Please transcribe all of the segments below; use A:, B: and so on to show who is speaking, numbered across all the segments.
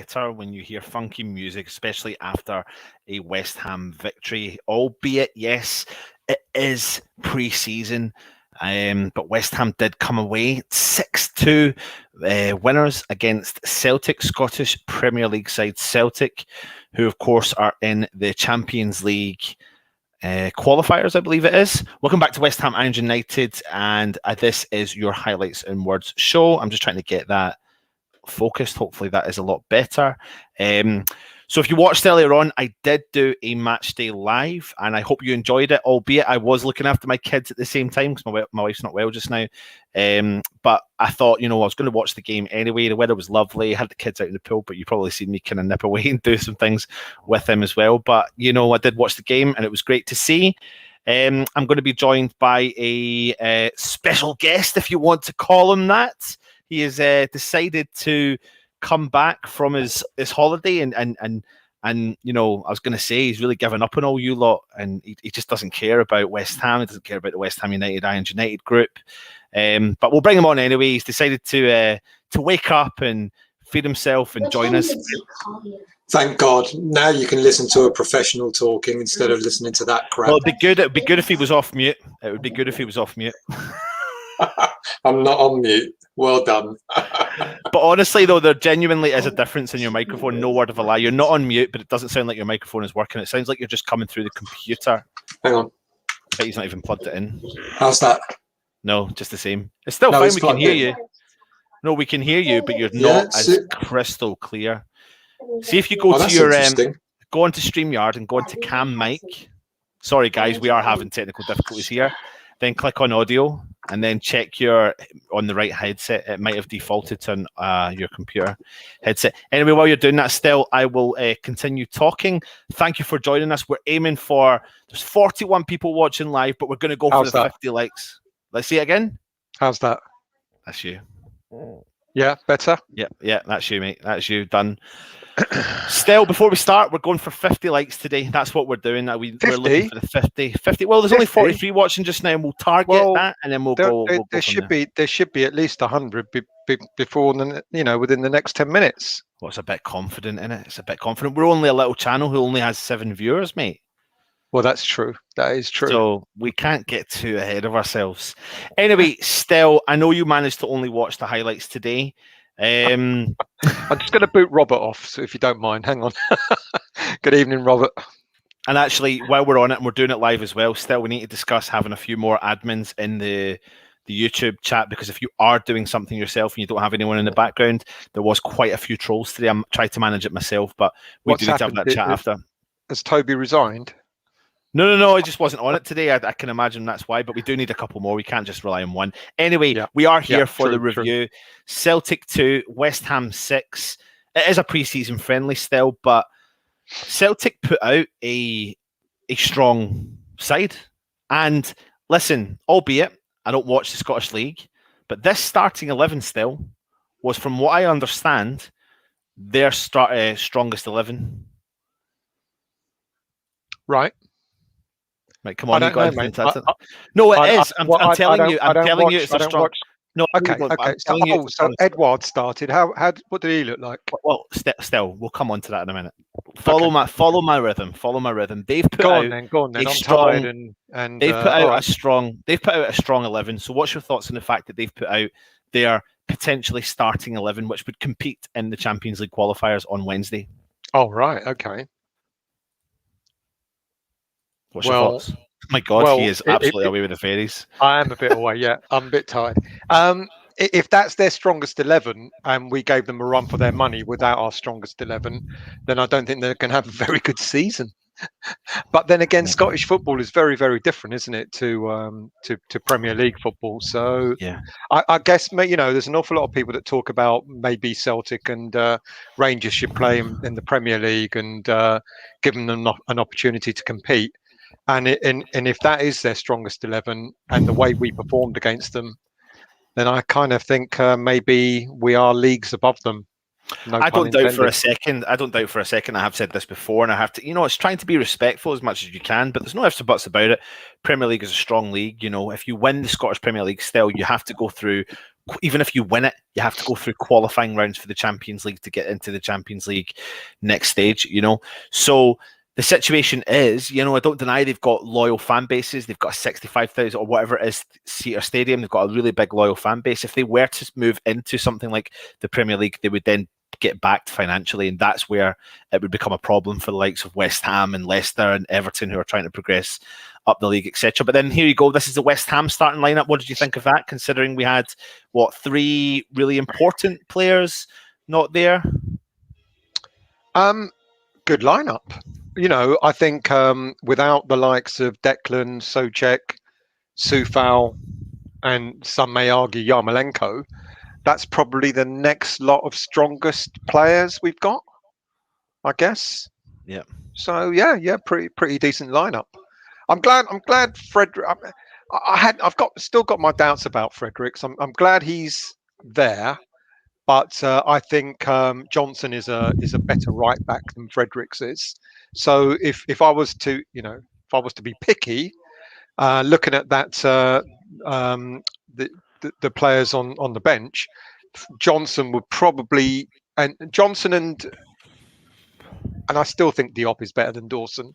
A: better when you hear funky music, especially after a West Ham victory. Albeit, yes, it is pre-season, but West Ham did come away 6-2 winners against Celtic, Scottish Premier League side Celtic, who of course are in the Champions League qualifiers, I believe it is. Welcome back to West Ham Irons United, and this is your Highlights in Words show. I'm just trying to get that focused. Hopefully that is a lot better. So if you watched earlier on, I did do a match day live, and I hope you enjoyed it, albeit I was looking after my kids at the same time because my wife's not well just now. But I thought, I was going to watch the game anyway. The weather was lovely. I had the kids out in the pool, but you probably seen me kind of nip away and do some things with them as well. But, I did watch the game, and it was great to see. I'm going to be joined by a special guest, if you want to call him that. He has decided to come back from his holiday, and I was going to say he's really given up on all you lot, and he just doesn't care about West Ham. He doesn't care about the West Ham United Irons United group. But we'll bring him on anyway. He's decided to wake up and feed himself and join us.
B: Thank God. Now you can listen to a professional talking instead of listening to that crap.
A: Well, it would be good if he was off mute. It would be good if he was off mute.
B: I'm not on mute. Well done.
A: But honestly, though, there genuinely is a difference in your microphone. No word of a lie. You're not on mute, but it doesn't sound like your microphone is working. It sounds like you're just coming through the computer.
B: Hang on.
A: I bet he's not even plugged it in.
B: How's that?
A: No, just the same. It's still fine. We can hear you. No, we can hear you, but you're not as crystal clear. See if you go to your go onto StreamYard and go onto Cam Mic. Sorry, guys, we are having technical difficulties here. Then click on audio, and then check on the right headset. It might have defaulted to your computer headset. Anyway, while you're doing that, still, I will continue talking. Thank you for joining us. We're aiming for, there's 41 people watching live, but we're going to go for the 50 likes. Let's see it again.
C: How's that?
A: That's you.
C: Yeah, better?
A: Yeah, that's you, mate. That's you, done. Still, before we start, we're going for 50 likes today. That's what we're doing. We're looking for the 50. Well, there's 50? Only 43 watching just now, and we'll target that, and then we'll go.
C: There should be at least 100 before, within the next 10 minutes.
A: Well, it's a bit confident, isn't it? It's a bit confident. We're only a little channel who only has 7 viewers, mate.
C: Well, that's true. That is true.
A: So we can't get too ahead of ourselves. Anyway, still, I know you managed to only watch the highlights today.
C: I'm just going to boot Robert off, so if you don't mind. Hang on. Good evening, Robert.
A: And actually, while we're on it, and we're doing it live as well, still, we need to discuss having a few more admins in the YouTube chat, because if you are doing something yourself and you don't have anyone in the background, there was quite a few trolls today. I'm trying to manage it myself, but we do need to have that chat after.
C: Has Toby resigned?
A: No, I just wasn't on it today. I can imagine that's why, but we do need a couple more. We can't just rely on one. Anyway, we are here for the review. True. Celtic 2, West Ham 6. It is a pre-season friendly still, but Celtic put out a strong side. And listen, albeit I don't watch the Scottish League, but this starting 11 still was, from what I understand, their strongest 11.
C: Right.
A: Right, come on, you guys. No, it is. I'm telling you, it's a strong. No,
C: okay. So Edward started. What did he look like?
A: Well, still, we'll come on to that in a minute. Follow my rhythm. They've put
C: out a strong.
A: They've put out a strong 11. So, what's your thoughts on the fact that they've put out their potentially starting 11, which would compete in the Champions League qualifiers on Wednesday?
C: Oh, right. Okay.
A: What's your thoughts? My God, he is absolutely away with the fairies.
C: I am a bit away, yeah. I'm a bit tired. If that's their strongest 11 and we gave them a run for their money without our strongest 11, then I don't think they're going to have a very good season. But then again, Scottish football is very, very different, isn't it, to Premier League football? So
A: yeah,
C: I guess, there's an awful lot of people that talk about maybe Celtic and Rangers should play in the Premier League and give them an opportunity to compete. And if that is their strongest 11 and the way we performed against them, then I kind of think maybe we are leagues above them.
A: I don't doubt for a second. I have said this before, and I have to, it's trying to be respectful as much as you can, but there's no ifs or buts about it. Premier League is a strong league. If you win the Scottish Premier League still, you have to go through even if you win it, you have to go through qualifying rounds for the Champions League to get into the Champions League next stage, So the situation is, I don't deny they've got loyal fan bases. They've got a 65,000 or whatever it is seater stadium. They've got a really big loyal fan base. If they were to move into something like the Premier League, they would then get backed financially, and that's where it would become a problem for the likes of West Ham and Leicester and Everton, who are trying to progress up the league, etc. But then here you go. This is the West Ham starting lineup. What did you think of that, considering we had, 3 really important players not there?
C: Good lineup. I think without the likes of Declan, Souček, Soufal, and some may argue Yarmolenko, that's probably the next lot of strongest players we've got, I guess.
A: Yeah.
C: So yeah, pretty decent lineup. I'm glad Frederick. I've still got my doubts about Fredericks. I'm glad he's there, but I think Johnson is a better right back than Fredericks is. So if I was to be picky, looking at that the players on the bench, Johnson would probably and I still think Diop is better than Dawson.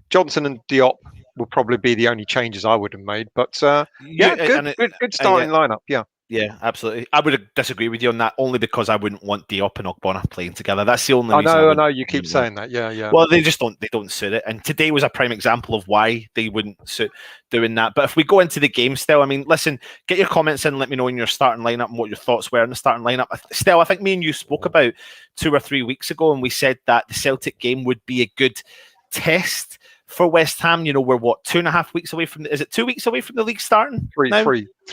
C: Johnson and Diop will probably be the only changes I would have made. But good starting lineup. Yeah.
A: Yeah, absolutely. I would disagree with you on that, only because I wouldn't want Diop and Ogbonna playing together. That's the only reason.
C: I know. You keep saying that. Yeah.
A: Well, they don't suit it. And today was a prime example of why they wouldn't suit doing that. But if we go into the game still, listen, get your comments in, let me know in your starting lineup and what your thoughts were in the starting lineup. Still, I think me and you spoke about 2 or 3 weeks ago, and we said that the Celtic game would be a good test for West Ham. We're 2.5 weeks away from. Is it 2 weeks away from the league starting?
C: Three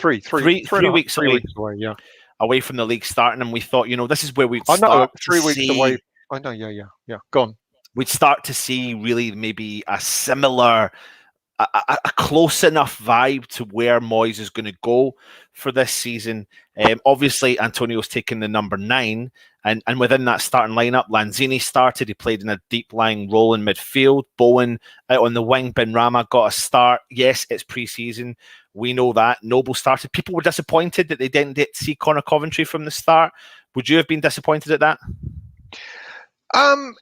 C: weeks away. Yeah,
A: away from the league starting, and we thought, this is where we'd start.
C: 3 weeks away. I know. Yeah. Go on.
A: We'd start to see really maybe a similar, a close enough vibe to where Moyes is going to go for this season. Obviously, Antonio's taken the number 9. And within that starting lineup, Lanzini started. He played in a deep-lying role in midfield. Bowen out on the wing. Benrahma got a start. Yes, it's pre-season. We know that. Noble started. People were disappointed that they didn't get to see Connor Coventry from the start. Would you have been disappointed at that?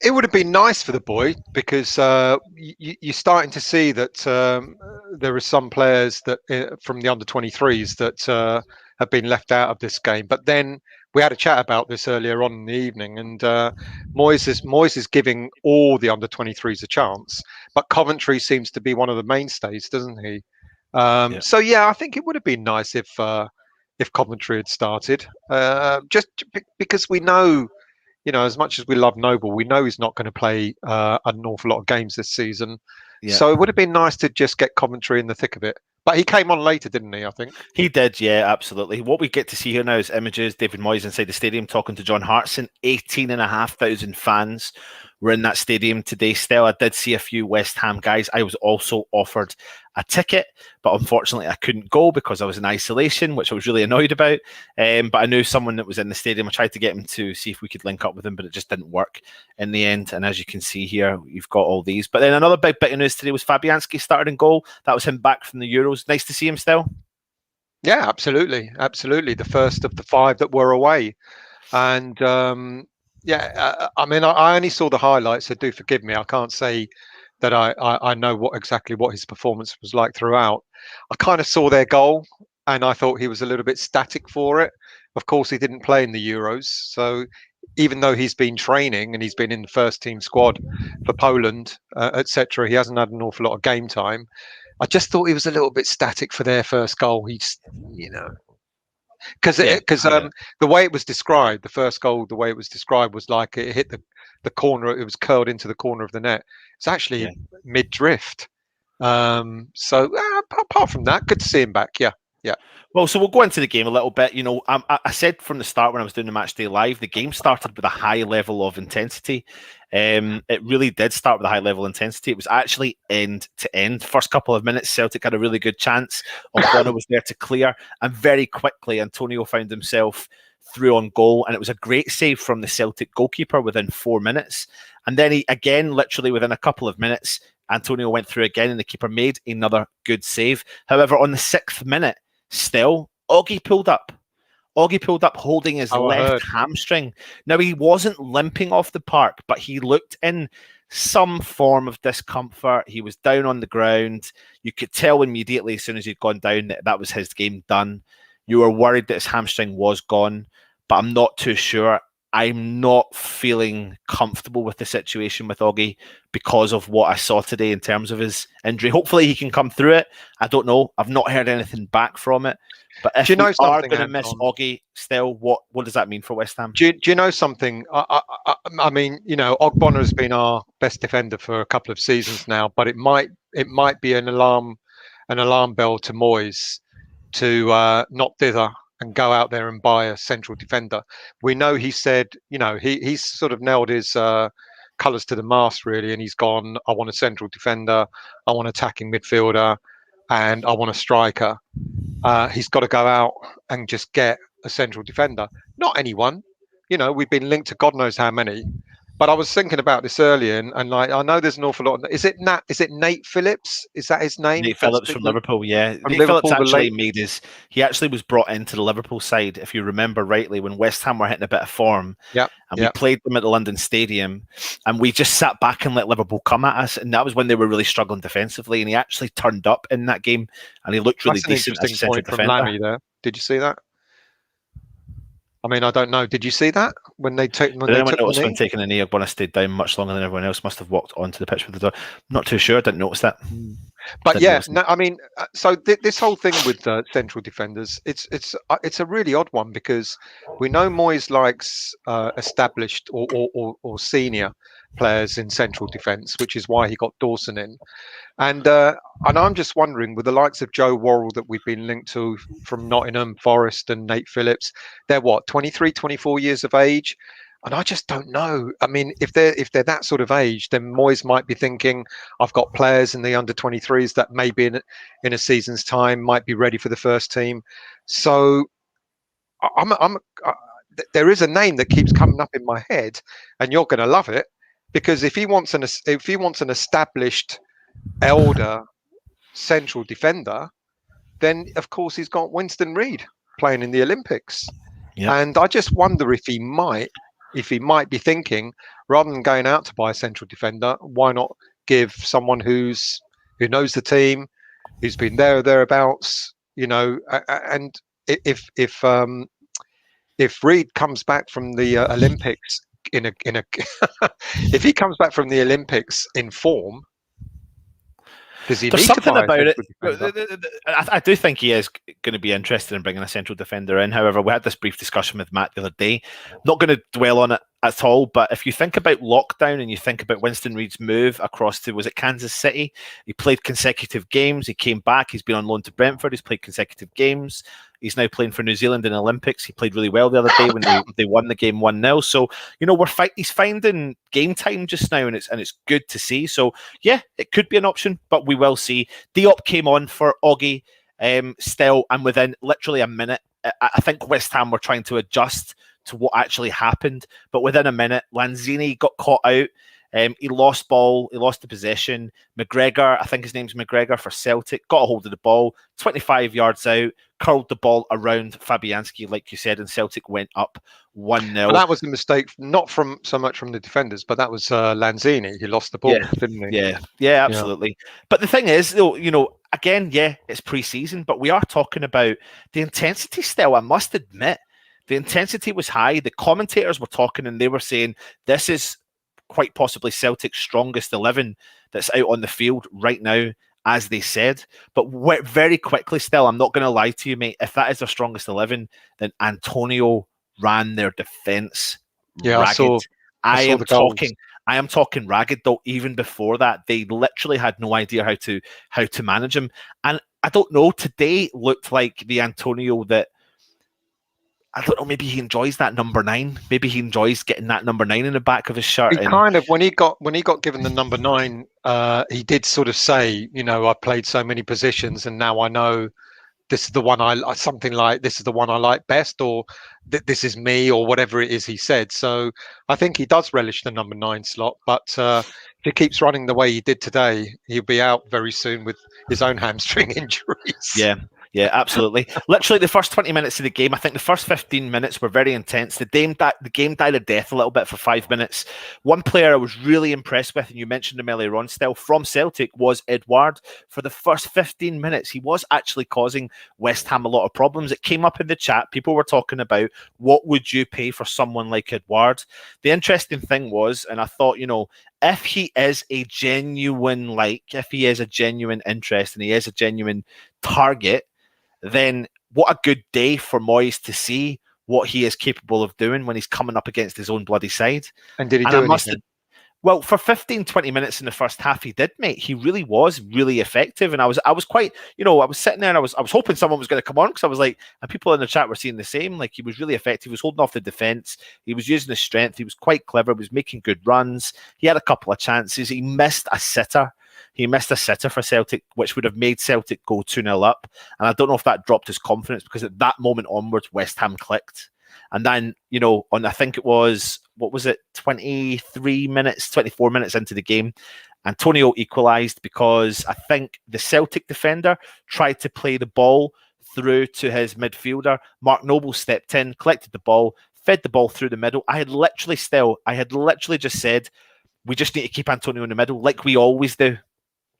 C: It would have been nice for the boy, because you're starting to see that there are some players that from the under-23s that have been left out of this game. But then we had a chat about this earlier on in the evening, and Moyes is giving all the under-23s a chance, but Coventry seems to be one of the mainstays, doesn't he? So I think it would have been nice if Coventry had started, just because we know, as much as we love Noble, we know he's not going to play an awful lot of games this season. Yeah. So it would have been nice to just get Coventry in the thick of it. But he came on later, didn't he, I think? He
A: did, yeah, absolutely. What we get to see here now is images, David Moyes inside the stadium talking to John Hartson. 18,500 fans were in that stadium today. Still, I did see a few West Ham guys. I was also offered a ticket, but unfortunately I couldn't go because I was in isolation, which I was really annoyed about. But I knew someone that was in the stadium. I tried to get him to see if we could link up with him, but it just didn't work in the end. And as you can see here, you've got all these. But then another big bit of news today was Fabianski started in goal. That was him back from the Euros. Nice to see him still.
C: Yeah, absolutely. The first of the 5 that were away. And I only saw the highlights, so do forgive me. I can't say that I know exactly what his performance was like throughout. I kind of saw their goal, and I thought he was a little bit static for it. Of course, he didn't play in the Euros, so even though he's been training and he's been in the first team squad for Poland, etc., he hasn't had an awful lot of game time. I just thought he was a little bit static for their first goal. He's, because the way it was described, the first goal, the way it was described was like it hit the corner, it was curled into the corner of the net. It's actually mid-drift. So apart from that, good to see him back. Yeah.
A: Well, so we'll go into the game a little bit. I said from the start when I was doing the match day live, the game started with a high level of intensity. It really did start with a high level of intensity. It was actually end to end. First couple of minutes, Celtic had a really good chance. Ogbonna was there to clear, and very quickly Antonio found himself through on goal, and it was a great save from the Celtic goalkeeper within 4 minutes. And then he again, literally within a couple of minutes, Antonio went through again, and the keeper made another good save. However, on the 6th minute, still, Oggy pulled up. Augie pulled up holding his left hamstring. Now, he wasn't limping off the park, but he looked in some form of discomfort. He was down on the ground. You could tell immediately as soon as he'd gone down that was his game done. You were worried that his hamstring was gone, but I'm not too sure. I'm not feeling comfortable with the situation with Augie because of what I saw today in terms of his injury. Hopefully he can come through it. I don't know. I've not heard anything back from it. But if we are going to miss Augie still, what does that mean for West Ham?
C: Do you know something? I mean, Ogbonna has been our best defender for a couple of seasons now, but it might be an alarm bell to Moyes to not dither and go out there and buy a central defender. We know he said, he's sort of nailed his colours to the mast really, and he's gone, I want a central defender, I want an attacking midfielder, and I want a striker. He's got to go out and just get a central defender. Not anyone. We've been linked to God knows how many. But I was thinking about this earlier, and like I know there's an awful lot. Is it Nate Phillips? Is that his name?
A: Nate Phillips from Liverpool, yeah. Nate Phillips actually he actually was brought into the Liverpool side, if you remember rightly, when West Ham were hitting a bit of form. We played them at the London Stadium, and we just sat back and let Liverpool come at us, and that was when they were really struggling defensively. And he actually turned up in that game, and he looked really decent as a central defender. From Lammy there.
C: Did you see that? I mean, I don't know. Did you see that when they took?
A: When taking a knee, Ogbonna stayed down much longer than everyone else. Must have walked onto the pitch with the door. I'm not too sure. I didn't notice that.
C: But I mean, so this whole thing with central defenders, it's a really odd one because we know Moyes likes established or senior players in central defence, which is why he got Dawson in. And I'm just wondering, with the likes of Joe Worrell that we've been linked to from Nottingham Forest and Nate Phillips, they're 23, 24 years of age. And I just don't know. I mean, if they're that sort of age, then Moyes might be thinking, I've got players in the under 23s that maybe in a season's time might be ready for the first team. So there is a name that keeps coming up in my head, and you're going to love it, because if he wants an established elder central defender, then of course he's got Winston Reid playing in the Olympics. And I just wonder if he might be thinking, rather than going out to buy a central defender, why not give someone who knows the team, who's been there or thereabouts, and if Reid comes back from the Olympics if he comes back from the Olympics in form, does he
A: There's
C: need
A: something
C: to buy
A: about it. I do think he is going to be interested in bringing a central defender in. However, we had this brief discussion with Matt the other day. I'm not going to dwell on it at all, but if you think about lockdown and you think about Winston Reid's move across to, was it Kansas City? He played consecutive games. He came back. He's been on loan to Brentford. He's played consecutive games. He's now playing for New Zealand in the Olympics. He played really well the other day when they won the game 1-0. So, he's finding game time just now, and it's good to see. So, yeah, it could be an option, but we will see. Diop came on for Augie still, and within literally a minute, I think West Ham were trying to adjust to what actually happened, but within a minute, Lanzini got caught out. He lost ball, he lost the possession. McGregor, I think his name's McGregor for Celtic, got a hold of the ball, 25 yards out, curled the ball around Fabianski, like you said, and Celtic went up 1-0.
C: Well, that was a mistake, not so much from the defenders, but that was Lanzini. He lost the ball, didn't he?
A: Yeah, absolutely. Yeah. But the thing is, though, again, it's pre-season, but we are talking about the intensity still, I must admit. The intensity was high. The commentators were talking and they were saying this is quite possibly Celtic's strongest 11 that's out on the field right now, as they said. But very quickly still, I'm not going to lie to you, mate, if that is their strongest 11, then Antonio ran their defence ragged. I am talking ragged, though. Even before that, they literally had no idea how to manage him. And I don't know, today looked like the Antonio that, I don't know, maybe he enjoys that number 9. Maybe he enjoys getting that number 9 in the back of his shirt.
C: He kind of, when he got given the number 9, he did sort of say, I played so many positions and now I know this is the one something like, this is the one I like best, or this is me, or whatever it is he said. So I think he does relish the number 9 slot, but if he keeps running the way he did today, he'll be out very soon with his own hamstring injuries.
A: Yeah, Yeah, absolutely. Literally, the first 20 minutes of the game, I think the first 15 minutes were very intense. The game died a death a little bit for 5 minutes. One player I was really impressed with, and you mentioned him earlier on still, from Celtic, was Edouard. For the first 15 minutes, he was actually causing West Ham a lot of problems. It came up in the chat. People were talking about, what would you pay for someone like Edouard? The interesting thing was, and I thought, if he is a genuine interest and he is a genuine target, then what a good day for Moyes to see what he is capable of doing when he's coming up against his own bloody side.
C: And did he do anything?
A: Well, for 15, 20 minutes in the first half, he did, mate. He really was really effective. And I was quite, I was sitting there and I was hoping someone was going to come on, because I was like, and people in the chat were seeing the same. Like, he was really effective. He was holding off the defence. He was using his strength. He was quite clever. He was making good runs. He had a couple of chances. He missed a sitter. For Celtic, which would have made Celtic go 2-0 up. And I don't know if that dropped his confidence, because at that moment onwards, West Ham clicked. And then, I think it was, 24 minutes into the game, Antonio equalised, because I think the Celtic defender tried to play the ball through to his midfielder. Mark Noble stepped in, collected the ball, fed the ball through the middle. I had literally just said, we just need to keep Antonio in the middle, like we always do.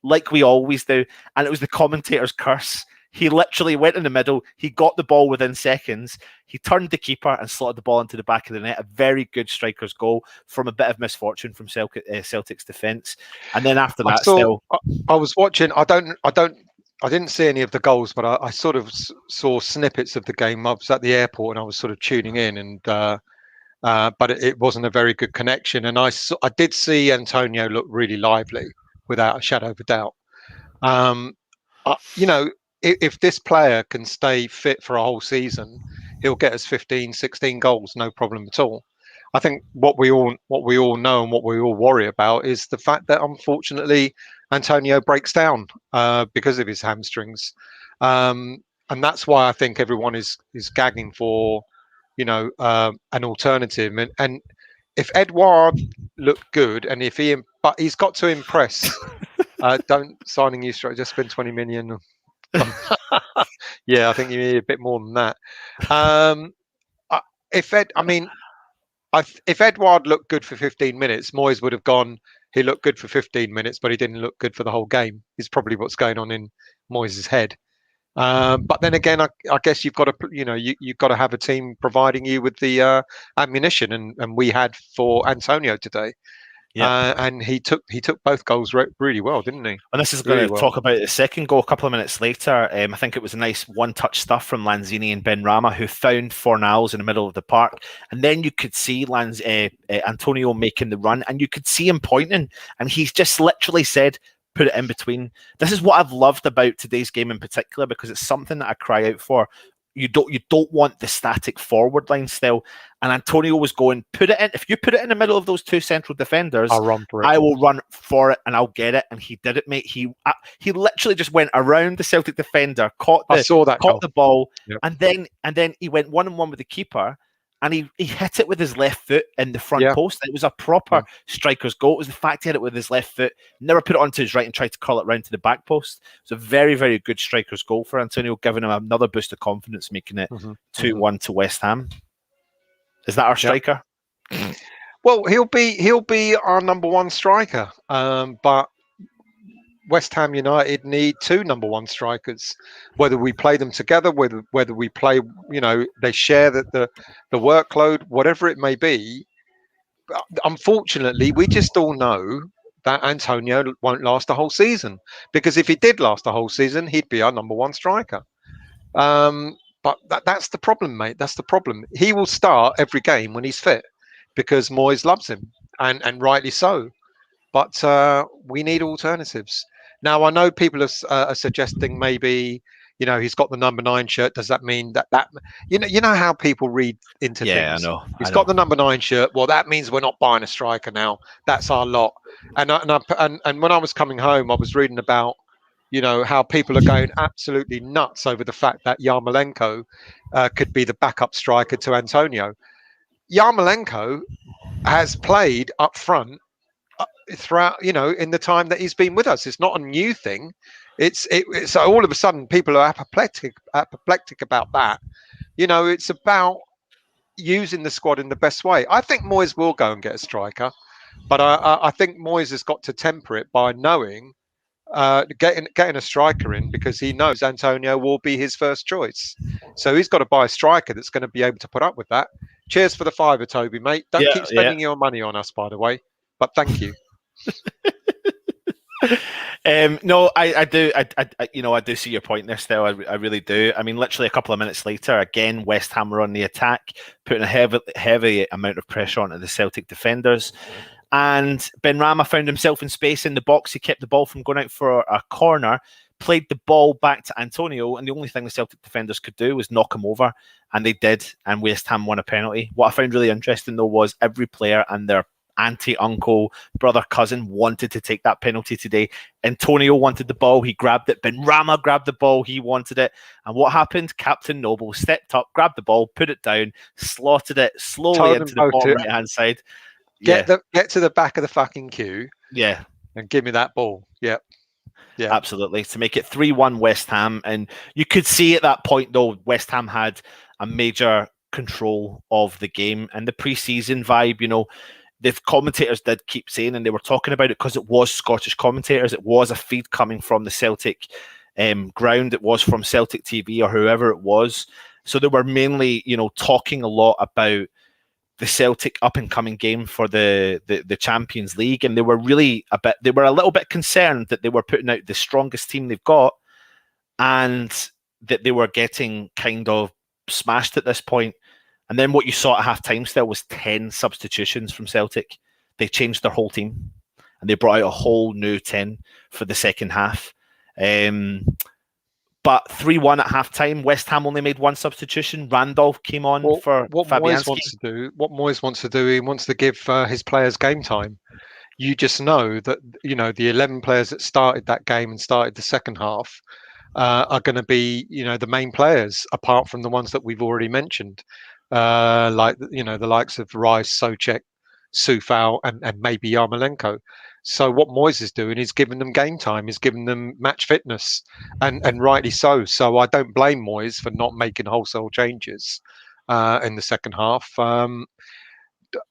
A: And it was the commentator's curse. He literally went in the middle. He got the ball within seconds. He turned the keeper and slotted the ball into the back of the net. A very good striker's goal from a bit of misfortune from Celtic's defence. And then after that,
C: I was watching. I didn't see any of the goals, but I sort of saw snippets of the game. I was at the airport and I was sort of tuning in, and but it wasn't a very good connection. And I did see Antonio look really lively, without a shadow of a doubt. If this player can stay fit for a whole season, he'll get us 15, 16 goals, no problem at all. I think what we all know and what we all worry about is the fact that, unfortunately, Antonio breaks down because of his hamstrings, and that's why I think everyone is gagging for an alternative. And if Edouard looked good, and but he's got to impress. Don't signing you straight. Just spend 20 million. Yeah, I think you need a bit more than that. If Edouard looked good for 15 minutes, Moyes would have gone, he looked good for 15 minutes, but he didn't look good for the whole game. Is probably what's going on in Moyes' head. But then again, I guess you've got to, you've got to have a team providing you with the ammunition, and we had for Antonio today. Yeah, and he took both goals really well, didn't he?
A: And this is going to talk about the second goal a couple of minutes later. I think it was a nice one-touch stuff from Lanzini and Benrahma, who found Fornals in the middle of the park. And then you could see Antonio making the run, and you could see him pointing, and he's just literally said, put it in between. This is what I've loved about today's game in particular, because it's something that I cry out for. You don't want the static forward line still. And Antonio was going, put it in. If you put it in the middle of those two central defenders,
C: I'll run for it.
A: I will run for it and I'll get it. And he did it, mate. He literally just went around the Celtic defender, caught the ball, yep. and then he went 1-on-1 with the keeper. And he hit it with his left foot in the front post. It was a proper striker's goal. It was the fact he hit it with his left foot, never put it onto his right and tried to curl it round to the back post. It's a very, very good striker's goal for Antonio, giving him another boost of confidence, making it 2-1 to West Ham. Is that our striker?
C: Yep. Well, he'll be our number one striker. But West Ham United need two number one strikers. Whether we play them together, whether we play, they share the workload, whatever it may be. Unfortunately, we just all know that Antonio won't last the whole season, because if he did last the whole season, he'd be our number one striker. But that's the problem, mate. That's the problem. He will start every game when he's fit, because Moyes loves him, and rightly so. But we need alternatives. Now, I know people are suggesting maybe, he's got the number 9 shirt. Does that mean that you know how people read into things?
A: Yeah, I know.
C: He's got the number 9 shirt. Well, that means we're not buying a striker now. That's our lot. And when I was coming home, I was reading about, how people are going absolutely nuts over the fact that Yarmolenko could be the backup striker to Antonio. Yarmolenko has played up front throughout, in the time that he's been with us. It's not a new thing. So all of a sudden people are apoplectic about that. It's about using the squad in the best way. I think Moyes will go and get a striker, but I think Moyes has got to temper it by knowing getting a striker in, because he knows Antonio will be his first choice. So he's got to buy a striker that's going to be able to put up with that. Cheers for the fiver, Toby, mate. Don't keep spending your money on us, by the way, but thank you.
A: No, I do. I do see your point there, Still. I really do. I mean, literally a couple of minutes later, again, West Ham were on the attack, putting a heavy amount of pressure onto the Celtic defenders. And Benrahma found himself in space in the box. He kept the ball from going out for a corner, played the ball back to Antonio, and the only thing the Celtic defenders could do was knock him over, and they did, and West Ham won a penalty. What I found really interesting, though, was every player and their auntie, uncle, brother, cousin wanted to take that penalty today. Antonio wanted the ball. He grabbed it. Benrahma grabbed the ball. He wanted it. And what happened? Captain Noble stepped up, grabbed the ball, put it down, slotted it slowly into the bottom right-hand side.
C: Get to the back of the fucking queue.
A: Yeah.
C: And give me that ball. Yeah. Yeah.
A: Absolutely. To make it 3-1 West Ham. And you could see at that point, though, West Ham had a major control of the game. And the pre-season vibe, the commentators did keep saying, and they were talking about it because it was Scottish commentators. It was a feed coming from the Celtic ground. It was from Celtic TV or whoever it was. So they were mainly, talking a lot about the Celtic up-and-coming game for the Champions League, and they were a little bit concerned that they were putting out the strongest team they've got, and that they were getting kind of smashed at this point. And then what you saw at half-time still was 10 substitutions from Celtic. They changed their whole team, and they brought out a whole new 10 for the second half. But 3-1 at half-time. West Ham only made one substitution. Randolph came on for Fabianski.
C: What Moyes wants to do, he wants to give his players game time. You just know that, the 11 players that started that game and started the second half are going to be, the main players, apart from the ones that we've already mentioned. Like, the likes of Rice, Souček, Soufal, and maybe Yarmolenko. So what Moyes is doing is giving them game time, is giving them match fitness, and rightly so. So I don't blame Moyes for not making wholesale changes in the second half.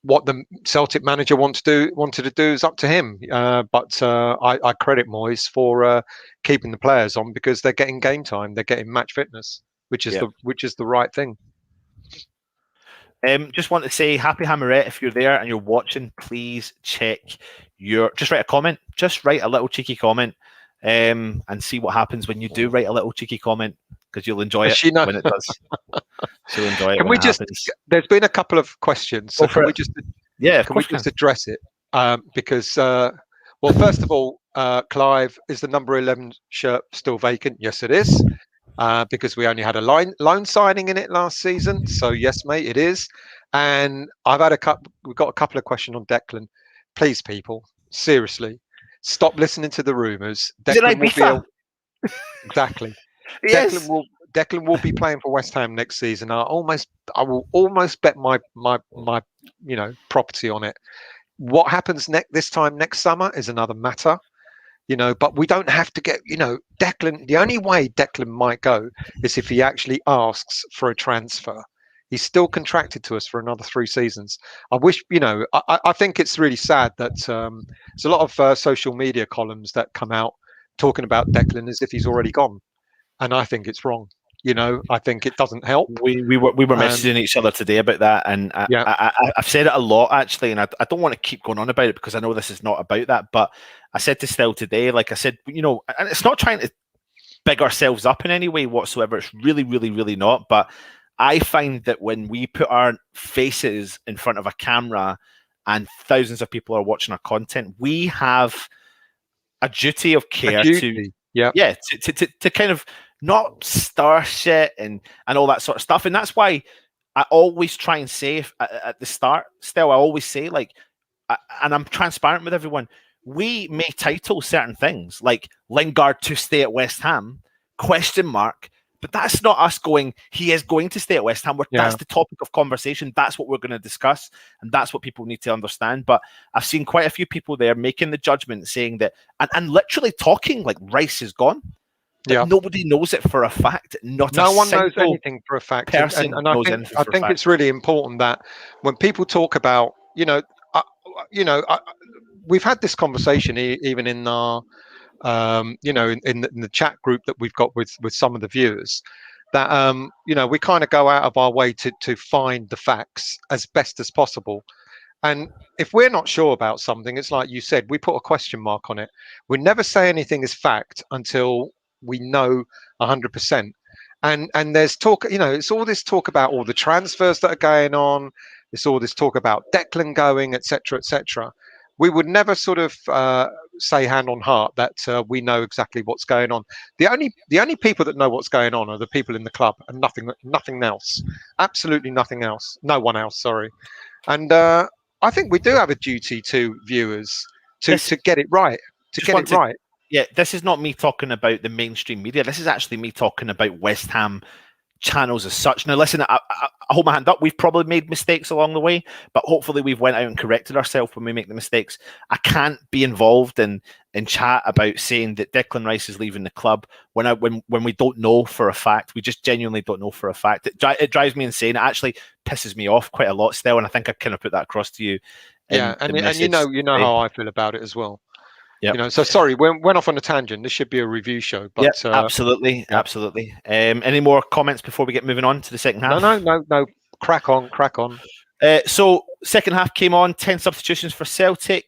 C: What the Celtic manager wanted to do is up to him. But I credit Moyes for keeping the players on, because they're getting game time, they're getting match fitness, which is the right thing.
A: Just want to say, Happy Hammerette, if you're there and you're watching, please check just write a comment. Just write a little cheeky comment, and see what happens when you do write a little cheeky comment, because you'll enjoy it when it does. She'll enjoy it.
C: There's been a couple of questions, so can we just address it? Because first of all, Clive, is the number 11 shirt still vacant? Yes, it is. Because we only had a loan signing in it last season. So yes, mate, it is. And we've got a couple of questions on Declan. Please, people, seriously, stop listening to the rumours. Exactly. Yes. Declan will be playing for West Ham next season. I will almost bet my property on it. What happens this time next summer is another matter. But we don't have to get, Declan. The only way Declan might go is if he actually asks for a transfer. He's still contracted to us for another 3 seasons. I wish, I think it's really sad that there's a lot of social media columns that come out talking about Declan as if he's already gone. And I think it's wrong. I think it doesn't help.
A: We were messaging each other today about that, and I've said it a lot, actually, and I don't want to keep going on about it, because I know this is not about that, but I said to Stel today, like I said, and it's not trying to big ourselves up in any way whatsoever. It's really, really, really not. But I find that when we put our faces in front of a camera and thousands of people are watching our content, we have a duty of care to kind of not stir shit and all that sort of stuff. And that's why I always try and say at the start, still, I always say, like, and I'm transparent with everyone, we may title certain things like Lingard to stay at West Ham, ? But that's not us going, he is going to stay at West Ham. That's the topic of conversation. That's what we're going to discuss. And that's what people need to understand. But I've seen quite a few people there making the judgment, saying that, and literally talking like Rice is gone. But nobody knows it for a fact. No
C: one knows anything for a fact. And I think it's really important that when people talk about, we've had this conversation even in our, in the chat group that we've got with some of the viewers, that we kind of go out of our way to find the facts as best as possible. And if we're not sure about something, it's like you said, we put a question mark on it. We never say anything is fact until we know 100%. And there's talk, it's all this talk about all the transfers that are going on. It's all this talk about Declan going, etc., etc. We would never sort of say hand on heart that we know exactly what's going on. The only people that know what's going on are the people in the club, and nothing else. Absolutely nothing else. No one else. Sorry. And I think we do have a duty to viewers to get it right.
A: Yeah, this is not me talking about the mainstream media. This is actually me talking about West Ham channels as such. Now, listen, I hold my hand up. We've probably made mistakes along the way, but hopefully we've went out and corrected ourselves when we make the mistakes. I can't be involved in chat about saying that Declan Rice is leaving the club when we don't know for a fact. We just genuinely don't know for a fact. It drives me insane. It actually pisses me off quite a lot still, and I think I kind of put that across to you.
C: And you know how I feel about it as well. Yeah. So sorry, we went off on a tangent. This should be a review show. But
A: absolutely. Any more comments before we get moving on to the second half?
C: No. Crack on.
A: So second half came on, 10 substitutions for Celtic.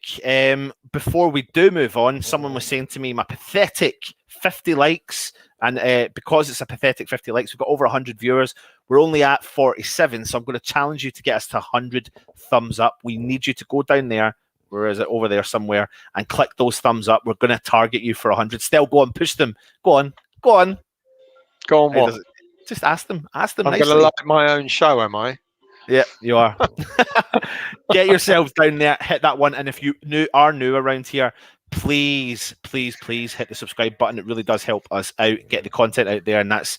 A: Before we do move on, someone was saying to me, my pathetic 50 likes, and because it's a pathetic 50 likes, we've got over 100 viewers. We're only at 47, so I'm going to challenge you to get us to 100 thumbs up. We need you to go down there. Where is it? Over there somewhere, and click those thumbs up. We're going to target you for 100. Still, go on, push them. Go on.
C: What?
A: Just ask them.
C: I'm going to like my own show, am I?
A: Yeah, you are. Get yourselves down there, hit that one, and if you are new around here, please hit the subscribe button. It really does help us out, get the content out there, and that's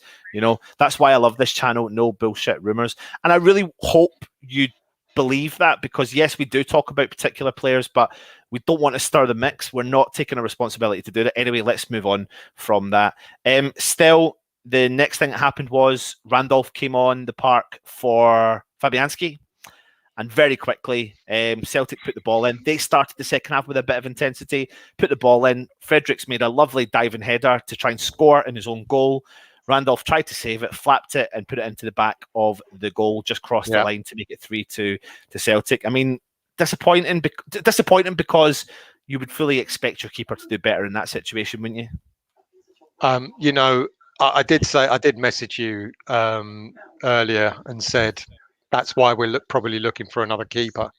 A: why I love this channel. No bullshit rumors, and I really hope you believe that, because yes, we do talk about particular players, but we don't want to stir the mix. We're not taking a responsibility to do that. Anyway, let's move on from that. Still, the next thing that happened was Randolph came on the park for Fabianski, and very quickly Celtic put the ball in. They started the second half with a bit of intensity, put the ball in. Fredericks made a lovely diving header to try and score in his own goal. Randolph tried to save it, flapped it, and put it into the back of the goal, just crossed the line to make it 3-2 to Celtic. I mean, disappointing because you would fully expect your keeper to do better in that situation, wouldn't you?
C: I did message you earlier and said that's why we're probably looking for another keeper.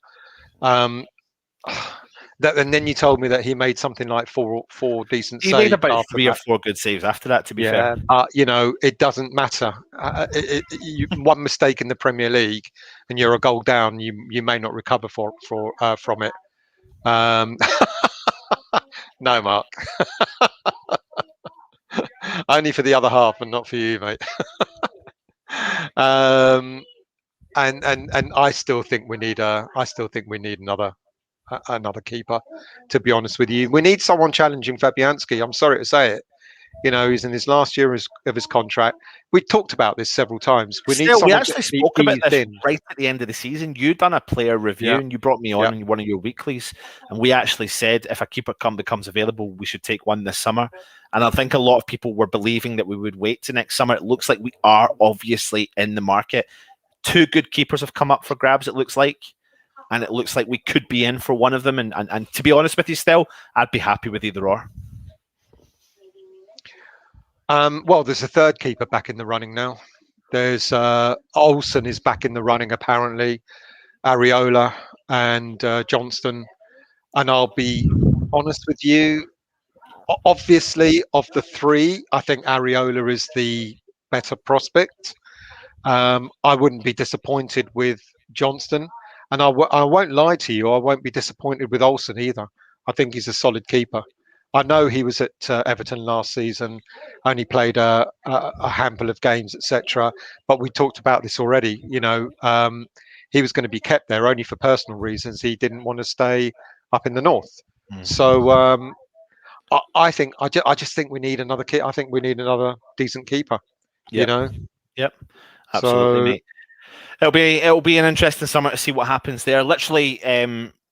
C: And then you told me that he made something like four decent saves.
A: He made about 3 or 4 good saves after that, to be fair.
C: It doesn't matter. One mistake in the Premier League and you're a goal down, you may not recover from it. No, Mark. Only for the other half and not for you, mate. And I still think we need another keeper, to be honest with you. We need someone challenging Fabianski. I'm sorry to say it. He's in his last year of his contract. We talked about this several times. We
A: actually spoke about this right at the end of the season. You done a player review and you brought me on in one of your weeklies, and we actually said if a keeper becomes available, we should take one this summer. And I think a lot of people were believing that we would wait to next summer. It looks like we are obviously in the market. 2 good keepers have come up for grabs, it looks like. And it looks like we could be in for one of them. And to be honest with you, still, I'd be happy with either or.
C: Well, there's a third keeper back in the running now. There's Olsen is back in the running, apparently. Areola and Johnston. And I'll be honest with you. Obviously, of the 3, I think Areola is the better prospect. I wouldn't be disappointed with Johnston. And I won't lie to you, I won't be disappointed with Olsen either. I think he's a solid keeper. I know he was at Everton last season, only played a handful of games, etc. But we talked about this already. He was going to be kept there only for personal reasons. He didn't want to stay up in the north. So I just think we need another key. I think we need another decent keeper.
A: Yep, absolutely,
C: So,
A: mate. It'll be an interesting summer to see what happens there. Literally,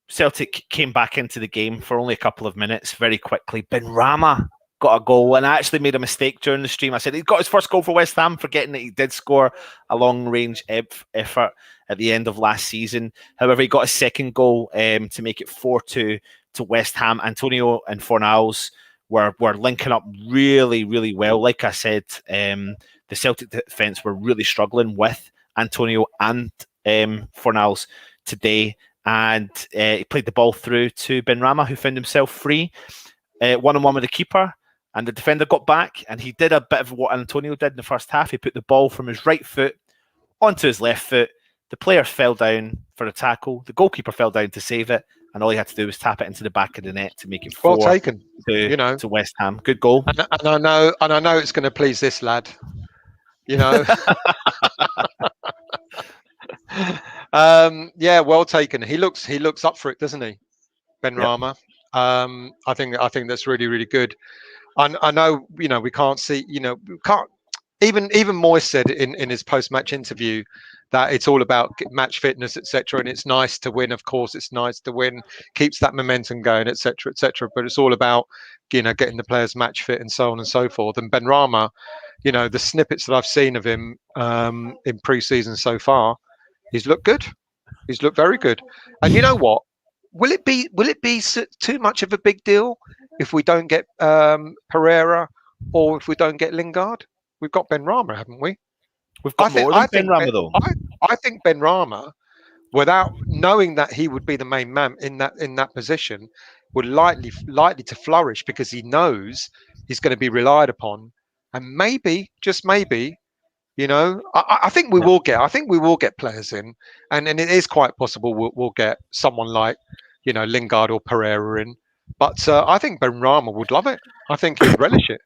A: Celtic came back into the game for only a couple of minutes very quickly. Benrahma got a goal, and I actually made a mistake during the stream. I said he got his first goal for West Ham, forgetting that he did score a long-range effort at the end of last season. However, he got a second goal to make it 4-2 to West Ham. Antonio and Fornals were linking up really, really well. Like I said, the Celtic defence were really struggling with Antonio and Fornals today. And he played the ball through to Benrahma, who found himself free, one-on-one with the keeper, and the defender got back, and he did a bit of what Antonio did in the first half. He put the ball from his right foot onto his left foot. The player fell down for a tackle. The goalkeeper fell down to save it, and all he had to do was tap it into the back of the net to make it 4
C: well taken,
A: to West Ham. Good goal.
C: And I know it's going to please this lad. Yeah, well taken. He looks up for it, doesn't he, Benrahma? Yep. I think that's really, really good. I know, we can't see, we can't. Even Moyes said in his post-match interview that it's all about match fitness, etc. And it's nice to win. Of course, it's nice to win, keeps that momentum going, etc., etc. But it's all about getting the players match fit and so on and so forth. And Benrahma, the snippets that I've seen of him in pre-season so far, he's looked good. He's looked very good. And you know what? Will it be too much of a big deal if we don't get Pereira or if we don't get Lingard? We've got Benrahma, haven't we?
A: We've got more than Benrahma, though.
C: I think Benrahma, without knowing that he would be the main man in that position, would likely to flourish because he knows he's going to be relied upon, and maybe, just maybe, I think we will get. I think we will get players in, and it is quite possible we'll get someone like, Lingard or Pereira in. But I think Benrahma would love it. I think he'd relish it.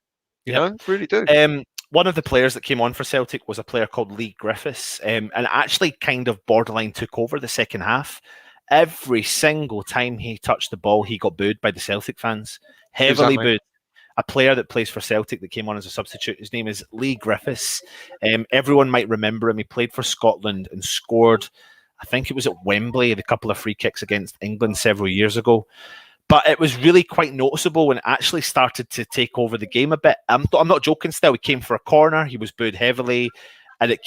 C: Really do.
A: One of the players that came on for Celtic was a player called Lee Griffiths, and actually kind of borderline took over the second half. Every single time he touched the ball, he got booed by the Celtic fans. Heavily booed. A player that plays for Celtic that came on as a substitute. His name is Lee Griffiths. Everyone might remember him. He played for Scotland and scored, I think it was at Wembley, a couple of free kicks against England several years ago. But it was really quite noticeable when it actually started to take over the game a bit. I'm not joking still. He came for a corner. He was booed heavily. And it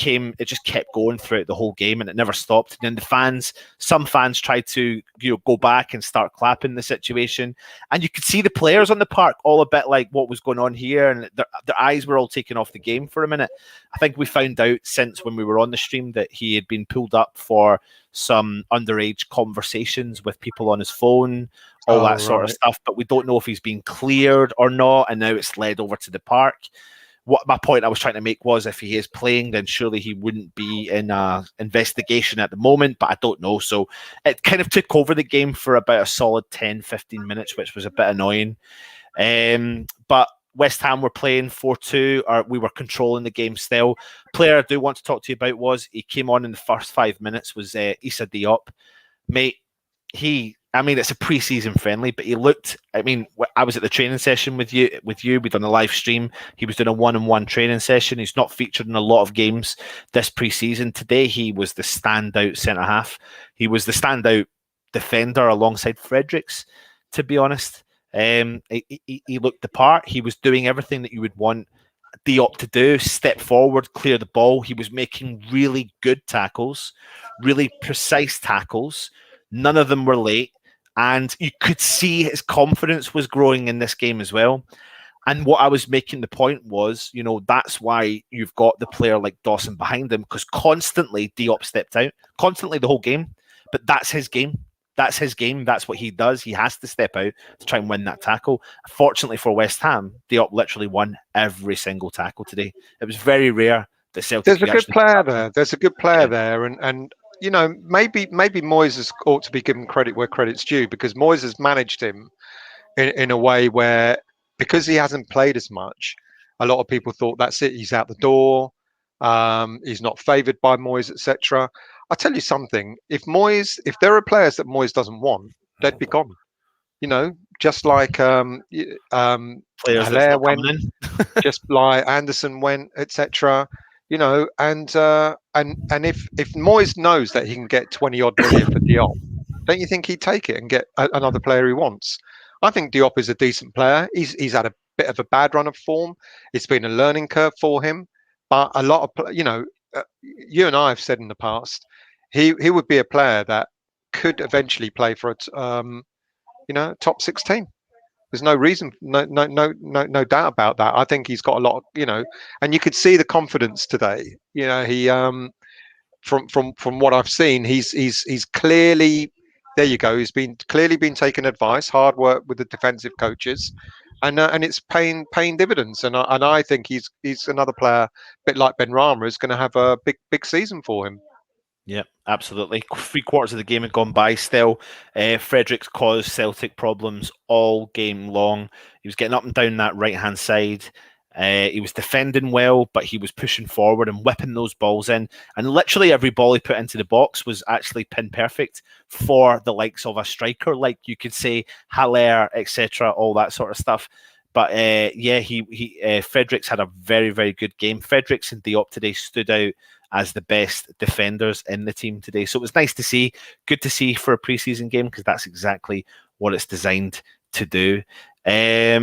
A: just kept going throughout the whole game, and it never stopped. And then some fans tried to go back and start clapping the situation, and you could see the players on the park all a bit like, what was going on here, and their eyes were all taken off the game for a minute. I think we found out since when we were on the stream that he had been pulled up for some underage conversations with people on his phone, all that sort of stuff, but we don't know if he's been cleared or not, and now it's led over to the park. What my point I was trying to make was, if he is playing, then surely he wouldn't be in an investigation at the moment, but I don't know. So it kind of took over the game for about a solid 10, 15 minutes, which was a bit annoying. But West Ham were playing 4-2, or we were controlling the game still. Player I do want to talk to you about was, he came on in the first 5 minutes, was Issa Diop. Mate, it's a pre-season friendly, but he looked, I was at the training session with you. We'd done a live stream. He was doing a one-on-one training session. He's not featured in a lot of games this pre-season. Today, he was the standout centre-half. He was the standout defender alongside Fredericks, to be honest. He looked the part. He was doing everything that you would want Diop to do: step forward, clear the ball. He was making really good tackles, really precise tackles. None of them were late. And you could see his confidence was growing in this game as well. And what I was making the point was, that's why you've got the player like Dawson behind him, because constantly Diop stepped out, constantly the whole game. But that's his game. That's his game. That's what he does. He has to step out to try and win that tackle. Fortunately for West Ham, Diop literally won every single tackle today. It was very rare that Celtic.
C: There's a good player there. There's a good player there. And maybe Moyes ought to be given credit where credit's due, because Moyes has managed him in a way where, because he hasn't played as much, a lot of people thought that's it, he's out the door. He's not favoured by Moyes, etc. I'll tell you something. If there are players that Moyes doesn't want, they'd be gone. Just like
A: Players that's
C: Haller
A: not
C: went,
A: coming in.
C: just like Anderson went, etc. And if Moyes knows that he can get 20 odd million for Diop, don't you think he'd take it and get another player he wants? I think Diop is a decent player. He's had a bit of a bad run of form. It's been a learning curve for him. But a lot of you and I have said in the past, he would be a player that could eventually play for a top 6 team. There's no reason, no doubt about that. I think he's got a lot, and you could see the confidence today. He from what I've seen, he's clearly, there you go. He's clearly been taking advice, hard work with the defensive coaches, and it's paying dividends. And I think he's another player, a bit like Benrahma, is going to have a big season for him.
A: Yeah, absolutely. 3/4 of the game had gone by still. Fredericks caused Celtic problems all game long. He was getting up and down that right-hand side. He was defending well, but he was pushing forward and whipping those balls in. And literally every ball he put into the box was actually pin perfect for the likes of a striker, like you could say Haller, etc., all that sort of stuff. But Fredericks had a very, very good game. Fredericks and Diop today stood out as the best defenders in the team today. So it was nice to see, good to see for a preseason game, because that's exactly what it's designed to do. Let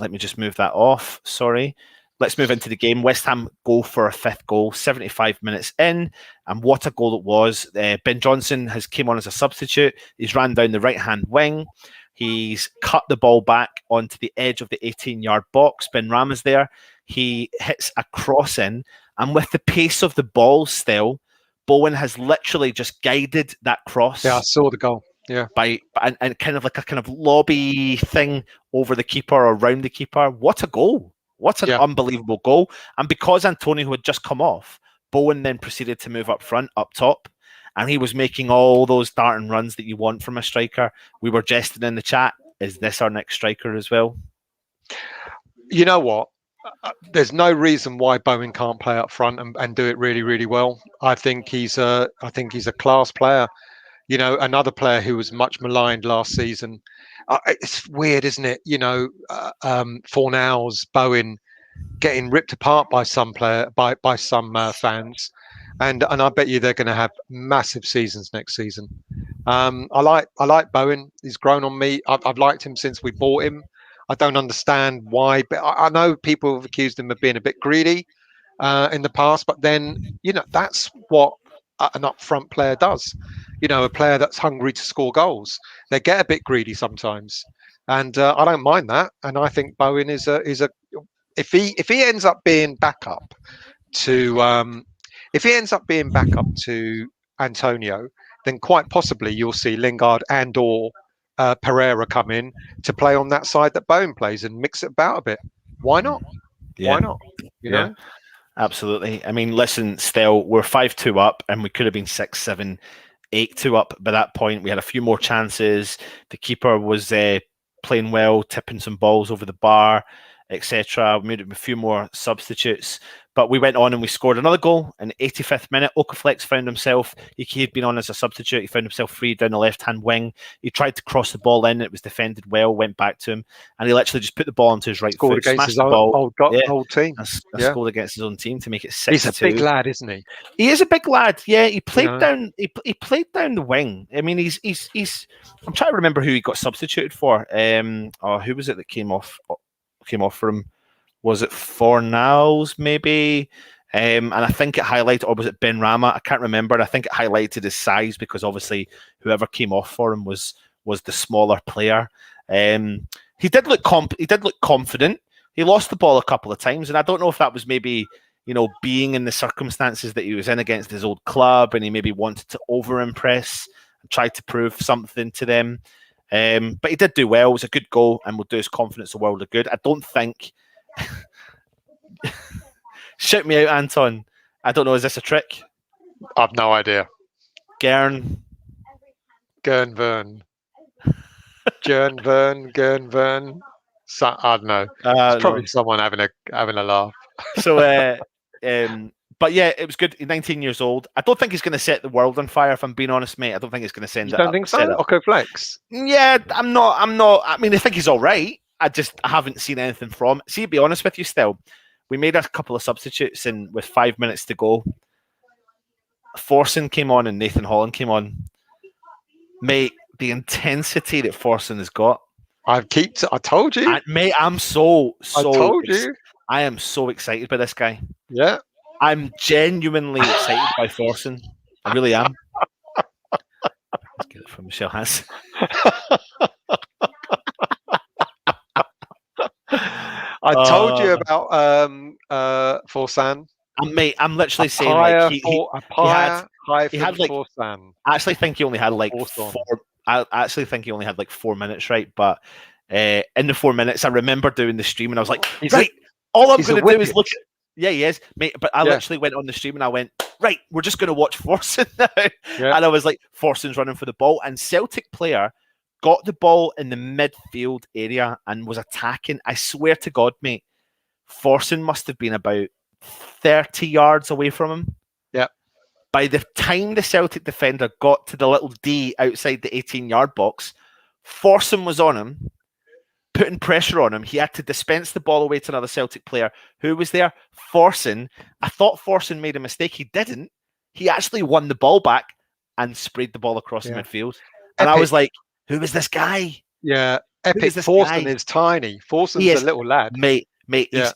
A: me just move that off. Sorry. Let's move into the game. West Ham go for a 5th goal, 75 minutes in, and what a goal it was. Ben Johnson has came on as a substitute. He's ran down the right-hand wing. He's cut the ball back onto the edge of the 18-yard box. Benrahma's there. He hits a cross in, and with the pace of the ball still, Bowen has literally just guided that cross.
C: Yeah, I saw the goal. Yeah,
A: and kind of like a kind of lobby thing over the keeper or around the keeper. What a goal! What an unbelievable goal! And because Antonio had just come off, Bowen then proceeded to move up front, up top, and he was making all those darting runs that you want from a striker. We were jesting in the chat, is this our next striker as well?
C: You know what? There's no reason why Bowen can't play up front and do it really, really well. I think he's a class player. Another player who was much maligned last season. It's weird, isn't it? Fornals, Bowen getting ripped apart by some fans, and I bet you they're going to have massive seasons next season. I like Bowen. He's grown on me. I've liked him since we bought him. I don't understand why, but I know people have accused him of being a bit greedy in the past. But then, that's what an up-front player does. A player that's hungry to score goals. They get a bit greedy sometimes, and I don't mind that. And I think Bowen is a if he ends up being backup to Antonio, then quite possibly you'll see Lingard and/or Pereira come in to play on that side that Bowen plays and mix it about a bit. Why not?
A: Yeah.
C: Why not? You know?
A: Absolutely. I mean, listen, still, we're 5-2 up, and we could have been 6-7, 8-2 up by that point. We had a few more chances. The keeper was playing well, tipping some balls over the bar, etc. We made a few more substitutes, but we went on and we scored another goal in the 85th minute. Okaflex found himself, he had been on as a substitute, he found himself free down the left-hand wing. He tried to cross the ball in, it was defended well, went back to him, and he literally just put the ball onto his right
C: foot,
A: smashed
C: his
A: the ball.
C: Old team.
A: Scored against his own team to make it 6-2.
C: He's a big lad, isn't he?
A: He is a big lad. Yeah, he played down. He played down the wing. I mean, he's. I'm trying to remember who he got substituted for. Who was it that came off for him? Was it Fornals maybe? And I think it highlighted, or was it Benrahma? I can't remember. I think it highlighted his size, because obviously whoever came off for him was the smaller player. He did look confident. He lost the ball a couple of times, and I don't know if that was maybe, being in the circumstances that he was in against his old club, and he maybe wanted to over-impress and try to prove something to them. But he did do well. It was a good goal, and will do his confidence a world of good. I don't think... Shout me out, Anton. I don't know, is this a trick?
C: I've no idea.
A: Gern
C: Vern. Gernvern. So, I don't know. It's probably someone having a laugh.
A: So, but yeah, it was good. He's 19 years old. I don't think he's going to set the world on fire. If I'm being honest, mate, I don't think he's going to send
C: You
A: it.
C: don't think so? Oko Flex.
A: Yeah, I'm not. I mean, I think he's all right. I haven't seen anything from. See, to be honest with you, still, we made a couple of substitutes, and with 5 minutes to go, Forson came on and Nathan Holland came on. Mate, the intensity that Forson has got.
C: I told you.
A: Mate, I'm so.
C: I told you.
A: I am so excited by this guy.
C: Yeah.
A: I'm genuinely excited by Forson. I really am. Let's get it from Michelle Haas.
C: I told you about Forsan.
A: Mate, I'm literally saying he had like
C: Forsan.
A: I actually think he only had like 4. I actually think he only had like 4 minutes, right? But in the 4 minutes, I remember doing the stream and I was like, all I'm going to do is look at. Yeah, he is, mate. But I literally went on the stream and I went, right, we're just going to watch Forson now. Yeah. And I was like, Forson's running for the ball. And Celtic player got the ball in the midfield area and was attacking. I swear to God, mate, Forson must have been about 30 yards away from him.
C: Yeah.
A: By the time the Celtic defender got to the little D outside the 18-yard box, Forson was on him, putting pressure on him. He had to dispense the ball away to another Celtic player. Who was there? Forson. I thought Forson made a mistake. He didn't. He actually won the ball back and sprayed the ball across the midfield. And I was like, who is this guy?
C: Yeah. Epic. Forson is tiny. Forson's a little lad.
A: Mate,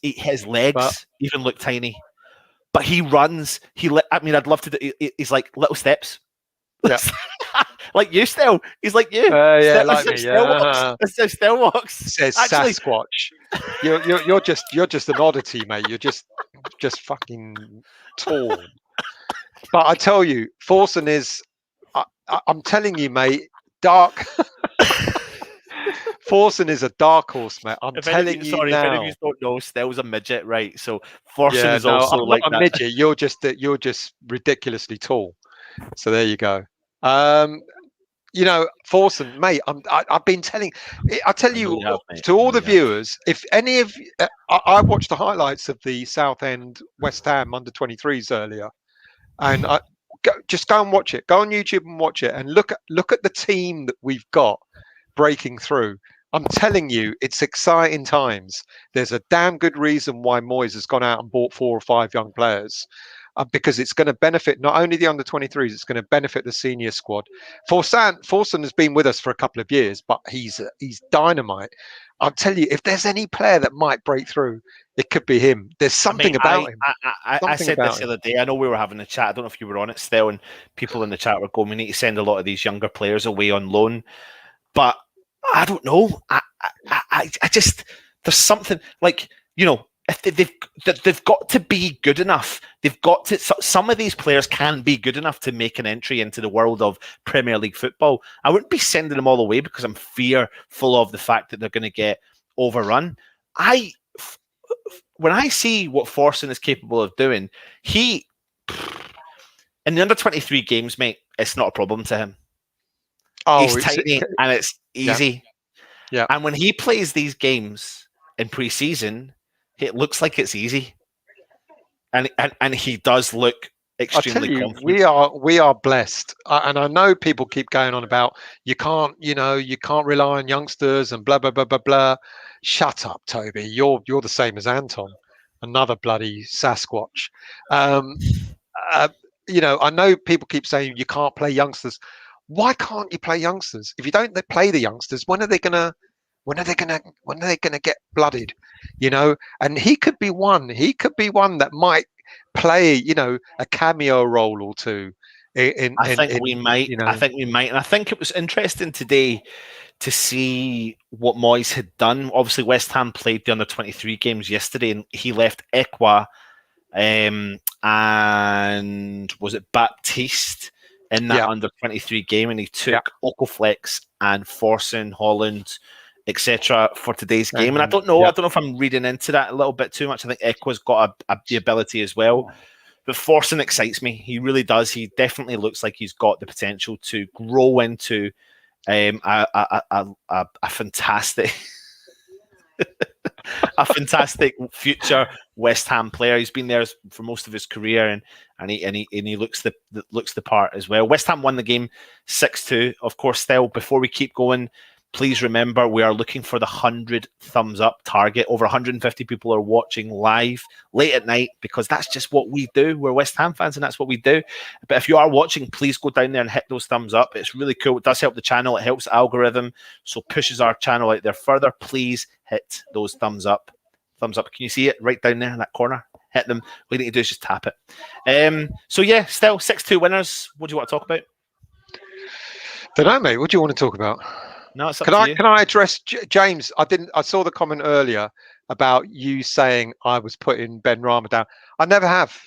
A: his legs even look tiny. But he runs. I'd love to do. He's like little steps.
C: Yeah.
A: Like you still. He's like you.
C: Like me.
A: Still walks.
C: It says Sasquatch. You're just an oddity, mate. You're just fucking tall. But I tell you, Forson is. I'm telling you, mate. Dark. Forson is a dark horse, mate. I'm telling you now. If
A: any of you don't know, Stell's a midget, right? So Forson is also
C: I'm
A: like
C: not a midget. You're just ridiculously tall. So there you go. Forson, mate. I've been telling. I tell you to all the viewers, if any of I watched the highlights of the Southend West Ham under-23s earlier, and just go and watch it. Go on YouTube and watch it, and look at the team that we've got breaking through. I'm telling you, it's exciting times. There's a damn good reason why Moyes has gone out and bought 4 or 5 young players, because it's going to benefit not only the under-23s, it's going to benefit the senior squad. Forson has been with us for a couple of years, but he's dynamite. I'll tell you, if there's any player that might break through, it could be him. There's something about him.
A: I said this the other day. I know we were having a chat. I don't know if you were on it still, and people in the chat were going, we need to send a lot of these younger players away on loan. But I don't know. I just, there's something like, if they've got to be good enough. They've got to. Some of these players can be good enough to make an entry into the world of Premier League football. I wouldn't be sending them all away because I'm fearful of the fact that they're going to get overrun. When I see what Forson is capable of doing, in the under-23 games, mate, it's not a problem to him. He's tiny and it's easy.
C: Yeah.
A: And when he plays these games in pre-season, it looks like it's easy. And he does look extremely confident.
C: We are blessed. And I know people keep going on about you can't rely on youngsters and blah blah blah blah blah. Shut up, Toby. You're the same as Anton, another bloody Sasquatch. I know people keep saying you can't play youngsters. Why can't you play youngsters? If you don't play the youngsters, when are they gonna get blooded? And he could be one. He could be one that might play, a cameo role or two.
A: I think we might. And I think it was interesting today to see what Moyes had done. Obviously, West Ham played the under-23 games yesterday, and he left Ekwa and was it Baptiste in that under-23 game, and he took Okoflex and Forson, Holland, etc. for today's game. And I don't know if I'm reading into that a little bit too much. I think Ekwa's got the ability as well. But Forson excites me. He really does. He definitely looks like he's got the potential to grow into A fantastic. A fantastic future West Ham player. He's been there for most of his career, and he looks the part as well. West Ham won the game 6-2. Of course, still before we keep going, please remember we are looking for the 100 thumbs up target. Over 150 people are watching live late at night because that's just what we do. We're West Ham fans and that's what we do. But if you are watching, please go down there and hit those thumbs up. It's really cool. It does help the channel. It helps the algorithm, so pushes our channel out there further. Please hit those thumbs up. Thumbs up. Can you see it right down there in that corner? Hit them. All you need to do is just tap it. So yeah, still 6-2 winners. What do you want to talk about?
C: Don't know, mate. What do you want to talk about?
A: No, it's up to you.
C: Can I address James? I saw the comment earlier about you saying I was putting Benrahma down. I never have.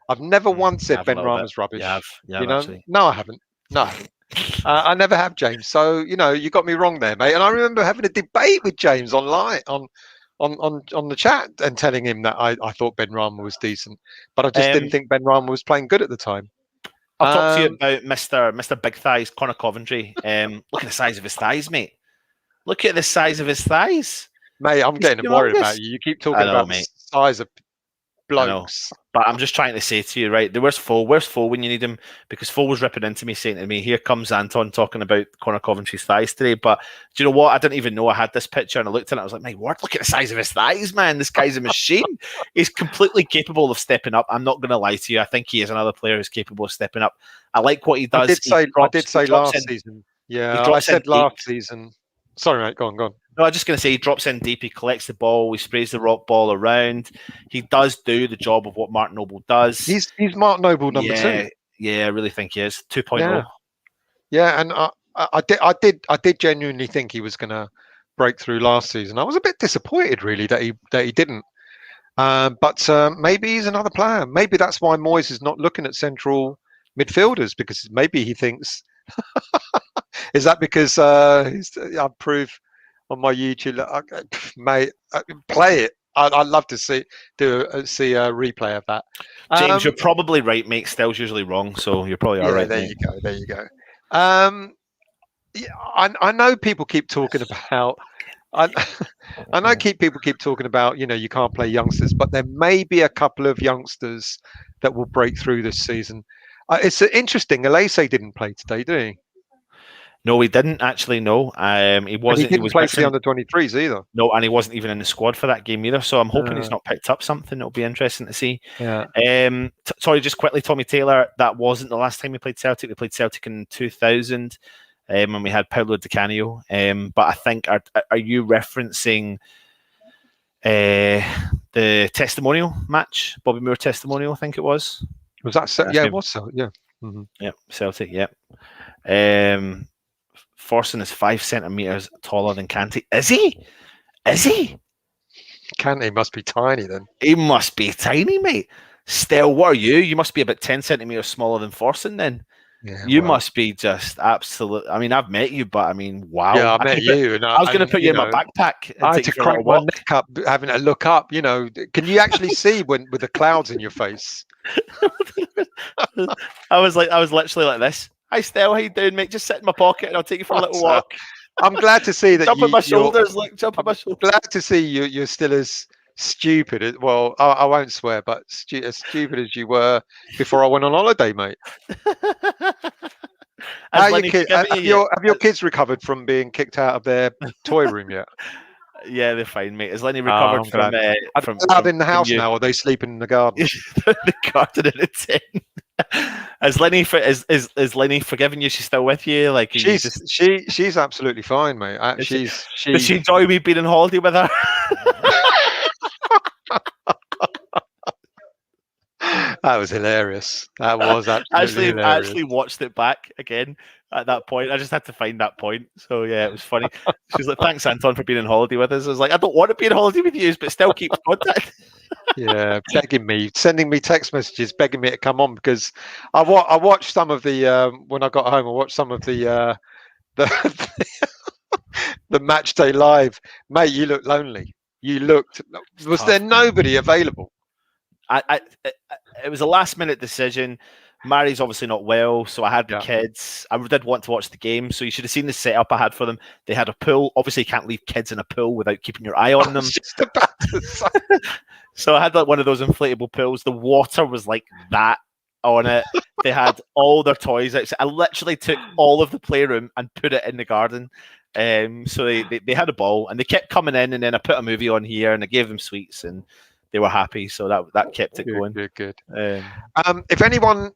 C: I've never once said Benrahma's rubbish.
A: You know? Actually.
C: No, I haven't. No, I never have, James. So you got me wrong there, mate. And I remember having a debate with James online on the chat and telling him that I thought Benrahma was decent, but I just didn't think Benrahma was playing good at the time.
A: I'll talk to you about Mr. Big Thighs, Connor Coventry. Look at the size of his thighs, mate. Look at the size of his thighs.
C: Mate, I'm getting worried about you. You keep talking about the size of blokes.
A: But I'm just trying to say to you, right, where's Fo? Where's Fo when you need him? Because Fo was ripping into me, saying to me, here comes Anton talking about Connor Coventry's thighs today. But do you know what? I didn't even know I had this picture, and I looked at it, I was like, my word, look at the size of his thighs, man. This guy's a machine. He's completely capable of stepping up. I'm not going to lie to you. I think he is another player who's capable of stepping up. I like what he does.
C: I did say last season. Yeah, I said last season. Sorry, mate, go on.
A: No, I was just going to say he drops in deep, he collects the ball, he sprays the rock ball around. He does do the job of what Mark Noble does.
C: He's Mark Noble number 2.
A: Yeah, I really think he is 2.0.
C: Yeah, and I did genuinely think he was going to break through last season. I was a bit disappointed, really, that he didn't. But maybe he's another player. Maybe that's why Moyes is not looking at central midfielders, because maybe he thinks. Is that because I prove on my YouTube, mate, play it. I'd love to see a replay of that.
A: James, you're probably right, mate. Still's usually wrong, so you're probably all right.
C: There you go. I know people keep talking about. I know people keep talking about. You can't play youngsters, but there may be a couple of youngsters that will break through this season. It's interesting. Alese didn't play today, did he?
A: No, he didn't actually. No, he wasn't.
C: He didn't play for the under-23s either.
A: No, and he wasn't even in the squad for that game either. So I'm hoping he's not picked up something. It'll be interesting to see.
C: Yeah.
A: Sorry, just quickly, Tommy Taylor. That wasn't the last time we played Celtic. We played Celtic in 2000, when we had Paulo Di Canio. But I think are you referencing the testimonial match, Bobby Moore testimonial? I think it was.
C: Was that? It was so. Yeah. Mm-hmm.
A: Yeah, Celtic. Yeah. Forson is 5 centimeters taller than Kante. Is he?
C: Kante must be tiny then.
A: He must be tiny, mate. Still, what are you? You must be about 10 centimeters smaller than Forson then.
C: Yeah,
A: you must be just absolute. I mean, I've met you, but I mean, wow.
C: Yeah, I met you.
A: I was going to put you in my backpack.
C: I had to crack my neck up, having to look up. Can you actually see with the clouds in your face?
A: I was literally like this. Hi, Stell. How you doing, mate? Just sit in my pocket and I'll take you for a little walk.
C: I'm glad to see that.
A: Jump on my shoulders. Jump on my shoulders.
C: Glad to see you're still as stupid. Well, I won't swear, but as stupid as you were before I went on holiday, mate. Have your kids recovered from being kicked out of their toy room yet?
A: Yeah, they're fine, mate. Has Lenny recovered from
C: allowed in the house now, or are they sleeping in the garden?
A: The garden in a tent. Is Lenny forgiving you? She's still with you? Like
C: she's absolutely fine, mate.
A: Does she enjoy me being on holiday with her?
C: That was hilarious. That was absolutely hilarious.
A: I actually watched it back again at that point. I just had to find that point. So yeah, it was funny. She's like, "Thanks, Anton, for being on holiday with us." I was like, "I don't want to be on holiday with you, but still keep contact."
C: Yeah, sending me text messages, begging me to come on, because I watched some of the when I got home. I watched some of the the match day live. Mate, you looked lonely. Was there nobody available?
A: It was a last minute decision. Mary's obviously not well, so I had the
C: Yeah.
A: kids. I did want to watch the game, so you should have seen the setup I had for them. They had a pool. Obviously, you can't leave kids in a pool without keeping your eye on
C: I
A: them.
C: was just about to say.
A: So I had like one of those inflatable pools. The water was like that on it. They had all their toys out. So I literally took all of the playroom and put it in the garden. So they had a ball, and they kept coming in, and then I put a movie on here, and I gave them sweets, and they were happy. So that kept it going.
C: Good. If anyone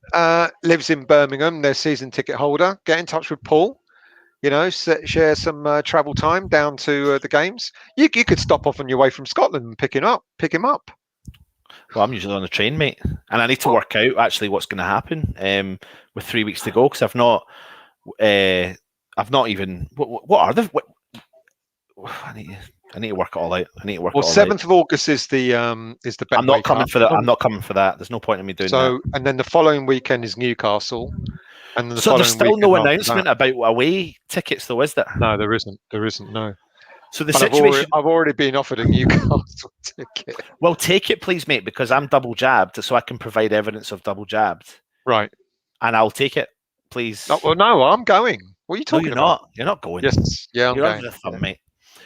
C: lives in Birmingham, their season ticket holder, get in touch with Paul. Share some travel time down to the games. You could stop off on your way from Scotland and pick him up.
A: Well, I'm usually on the train, mate, and I need to work out actually what's going to happen with 3 weeks to go, because I've not even. What are the? I need to work it all out.
C: Well, 7th of August is the Bet.
A: I'm not coming for that. I'm not coming for that. There's no point in me doing that.
C: So, and then the following weekend is Newcastle. And then
A: there's still no announcement about away tickets, though, is there?
C: No, there isn't. No.
A: So the situation.
C: I've already been offered a Newcastle ticket.
A: Well, take it, please, mate, because I'm double jabbed, so I can provide evidence of double jabbed.
C: Right.
A: And I'll take it, please.
C: No, I'm going. What are you talking about?
A: You're not going.
C: Yes. Yeah, I'm
A: You're
C: going.
A: under the thumb, mate.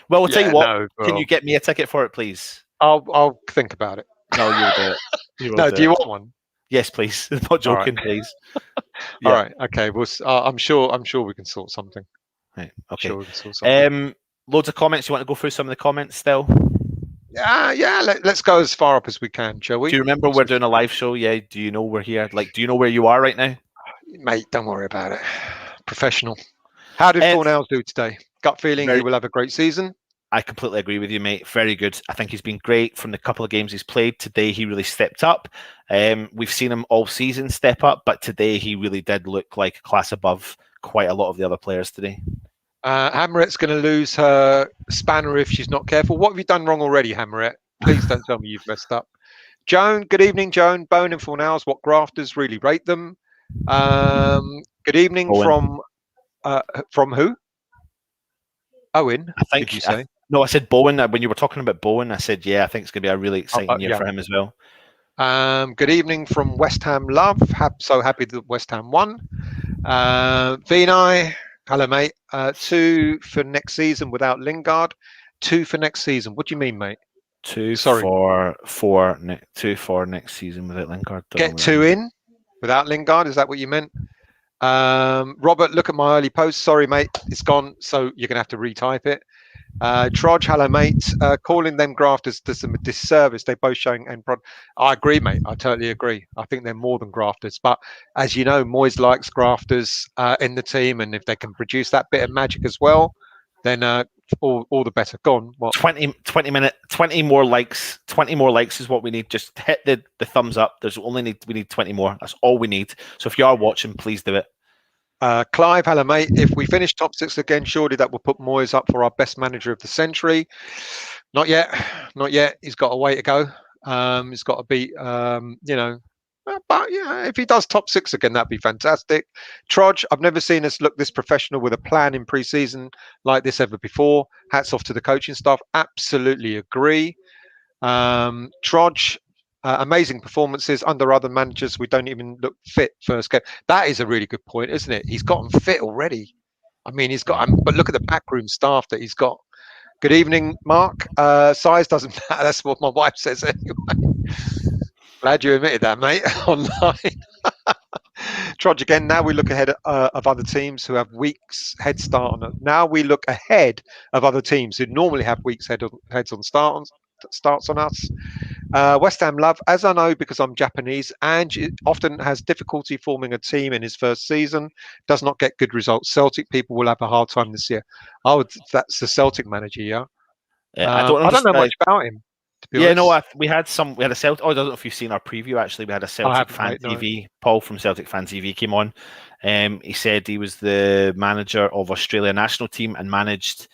A: Well, I'll tell you what. Can you get me a ticket for it, please?
C: I'll think about it.
A: No, you'll do it.
C: No, do you want one?
A: Yes, please. I'm not joking, please.
C: All right. Okay. Well, I'm sure we can sort something.
A: Right. Okay.
C: Sure we can sort something.
A: Loads of comments. You want to go through some of the comments still?
C: Yeah. Let's go as far up as we can, shall we?
A: Do you remember we're doing a live show? Yeah. Do you know we're here? Like, do you know where you are right now?
C: Mate, don't worry about it. Professional. How did Fornals do today? Gut feeling he will have a great season.
A: I completely agree with you, mate. Very good. I think he's been great from the couple of games he's played. Today, he really stepped up. We've seen him all season step up, but today he really did look like a class above quite a lot of the other players today.
C: Hammeret's going to lose her spanner if she's not careful. What have you done wrong already, Hammeret? Please don't tell me you've messed up. Joan, good evening, Joan. Bone and Fornals, what grafters, really rate them. Good evening from who? Owen,
A: I think,
C: did you say?
A: No, I said Bowen. When you were talking about Bowen, I said, yeah, I think it's going to be a really exciting year for him as well.
C: Good evening from West Ham Love. So happy that West Ham won. Vinay, hello, mate. 2 for next season without Lingard. 2 for next season. What do you mean, mate?
A: 2 for next season without Lingard.
C: Get 2 in without Lingard. Is that what you meant? Robert, look at my early post. Sorry, mate, it's gone. So you're going to have to retype it. Trodge, hello, mate. Calling them grafters does them a disservice. They're both showing end product. I agree, mate. I totally agree. I think they're more than grafters. But as you know, Moyes likes grafters in the team. And if they can produce that bit of magic as well, then all the better. Go on. What?
A: 20 more likes. 20 more likes is what we need. Just hit the thumbs up. We need 20 more. That's all we need. So if you are watching, please do it.
C: Clive, hello, mate. If we finish top 6 again, surely that will put Moyes up for our best manager of the century. Not yet. He's got a way to go. He's got to beat, but yeah, if he does top 6 again, that'd be fantastic. Trodge, I've never seen us look this professional with a plan in pre-season like this ever before. Hats off to the coaching staff. Absolutely agree. Trodge, amazing performances under other managers. We don't even look fit first game. That is a really good point, isn't it? He's gotten fit already. I mean, but look at the backroom staff that he's got. Good evening, Mark. Size doesn't matter. That's what my wife says anyway. Glad you admitted that, mate, online. Trudge again. Now we look ahead of other teams who have weeks head start on it. Now we look ahead of other teams who normally have weeks heads on starts on us. West Ham Love, as I know because I'm Japanese, and often has difficulty forming a team in his first season, does not get good results. Celtic people will have a hard time this year. That's the Celtic manager, yeah. I don't know much about him.
A: Yeah, no, we had a Celtic. Oh, I don't know if you've seen our preview. Actually, we had a Celtic Fan TV. Paul from Celtic Fan TV came on. He said he was the manager of Australia national team and managed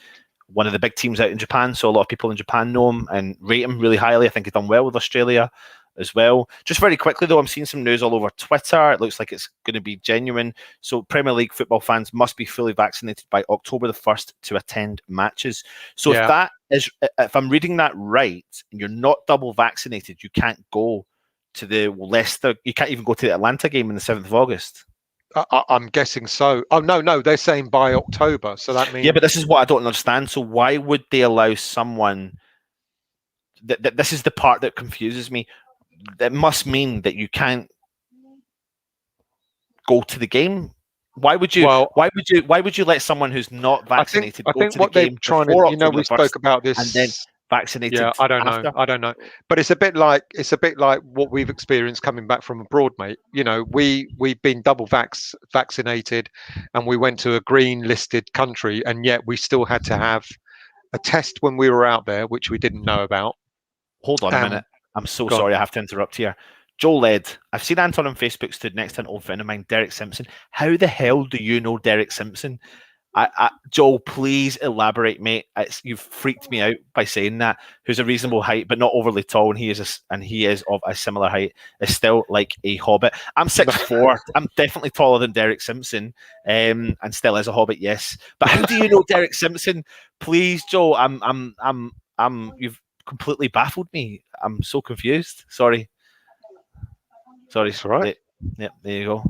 A: one of the big teams out in Japan. So a lot of people in Japan know him and rate him really highly. I think he's done well with Australia as well. Just very quickly though, I'm seeing some news all over Twitter. It looks like it's going to be genuine. So Premier League football fans must be fully vaccinated by October the 1st to attend matches. So if I'm reading that right, and you're not double vaccinated, you can't go to the Leicester. You can't even go to the Atlanta game on the 7th of August.
C: I'm guessing so. Oh no, they're saying by October, so that means
A: Yeah, but this is what I don't understand. So why would they allow someone? This is the part that confuses me. That must mean that you can't go to the game. Why would you?
C: Well,
A: Why would you let someone who's not vaccinated
C: I
A: go
C: think
A: to
C: what
A: the
C: they're
A: game
C: trying to,
A: before
C: you know,
A: October
C: we
A: the 1st
C: spoke about this,
A: and then vaccinated?
C: yeah, I don't know, but it's a bit like what we've experienced coming back from abroad, mate. You know, we've been double vaccinated, and we went to a green listed country, and yet we still had to have a test when we were out there, which we didn't know about.
A: Hold on a minute. I'm so
C: go on.
A: sorry. I have to interrupt here. Joel Led, I've seen Anton on Facebook stood next to an old friend of mine, Derek Simpson. How the hell do you know Derek Simpson? Joel, please elaborate, mate. You've freaked me out by saying that. Who's a reasonable height, but not overly tall, and he is of a similar height. Is still like a hobbit. I'm 6'4". I'm definitely taller than Derek Simpson, and still is a hobbit. Yes, but how do you know Derek Simpson? Please, Joel. You've completely baffled me. I'm so confused. Sorry.
C: That's right.
A: Yeah, there you go.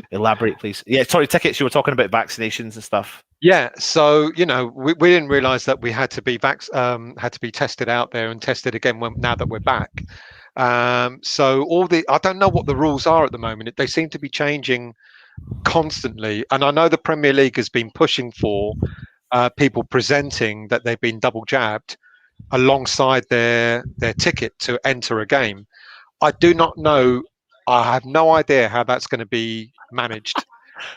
A: Elaborate, please. Yeah, sorry, tickets. You were talking about vaccinations and stuff.
C: Yeah, so you know, we didn't realise that we had to be tested out there and tested again now that we're back. So I don't know what the rules are at the moment. They seem to be changing constantly, and I know the Premier League has been pushing for people presenting that they've been double jabbed alongside their ticket to enter a game. I do not know. I have no idea how that's going to be managed.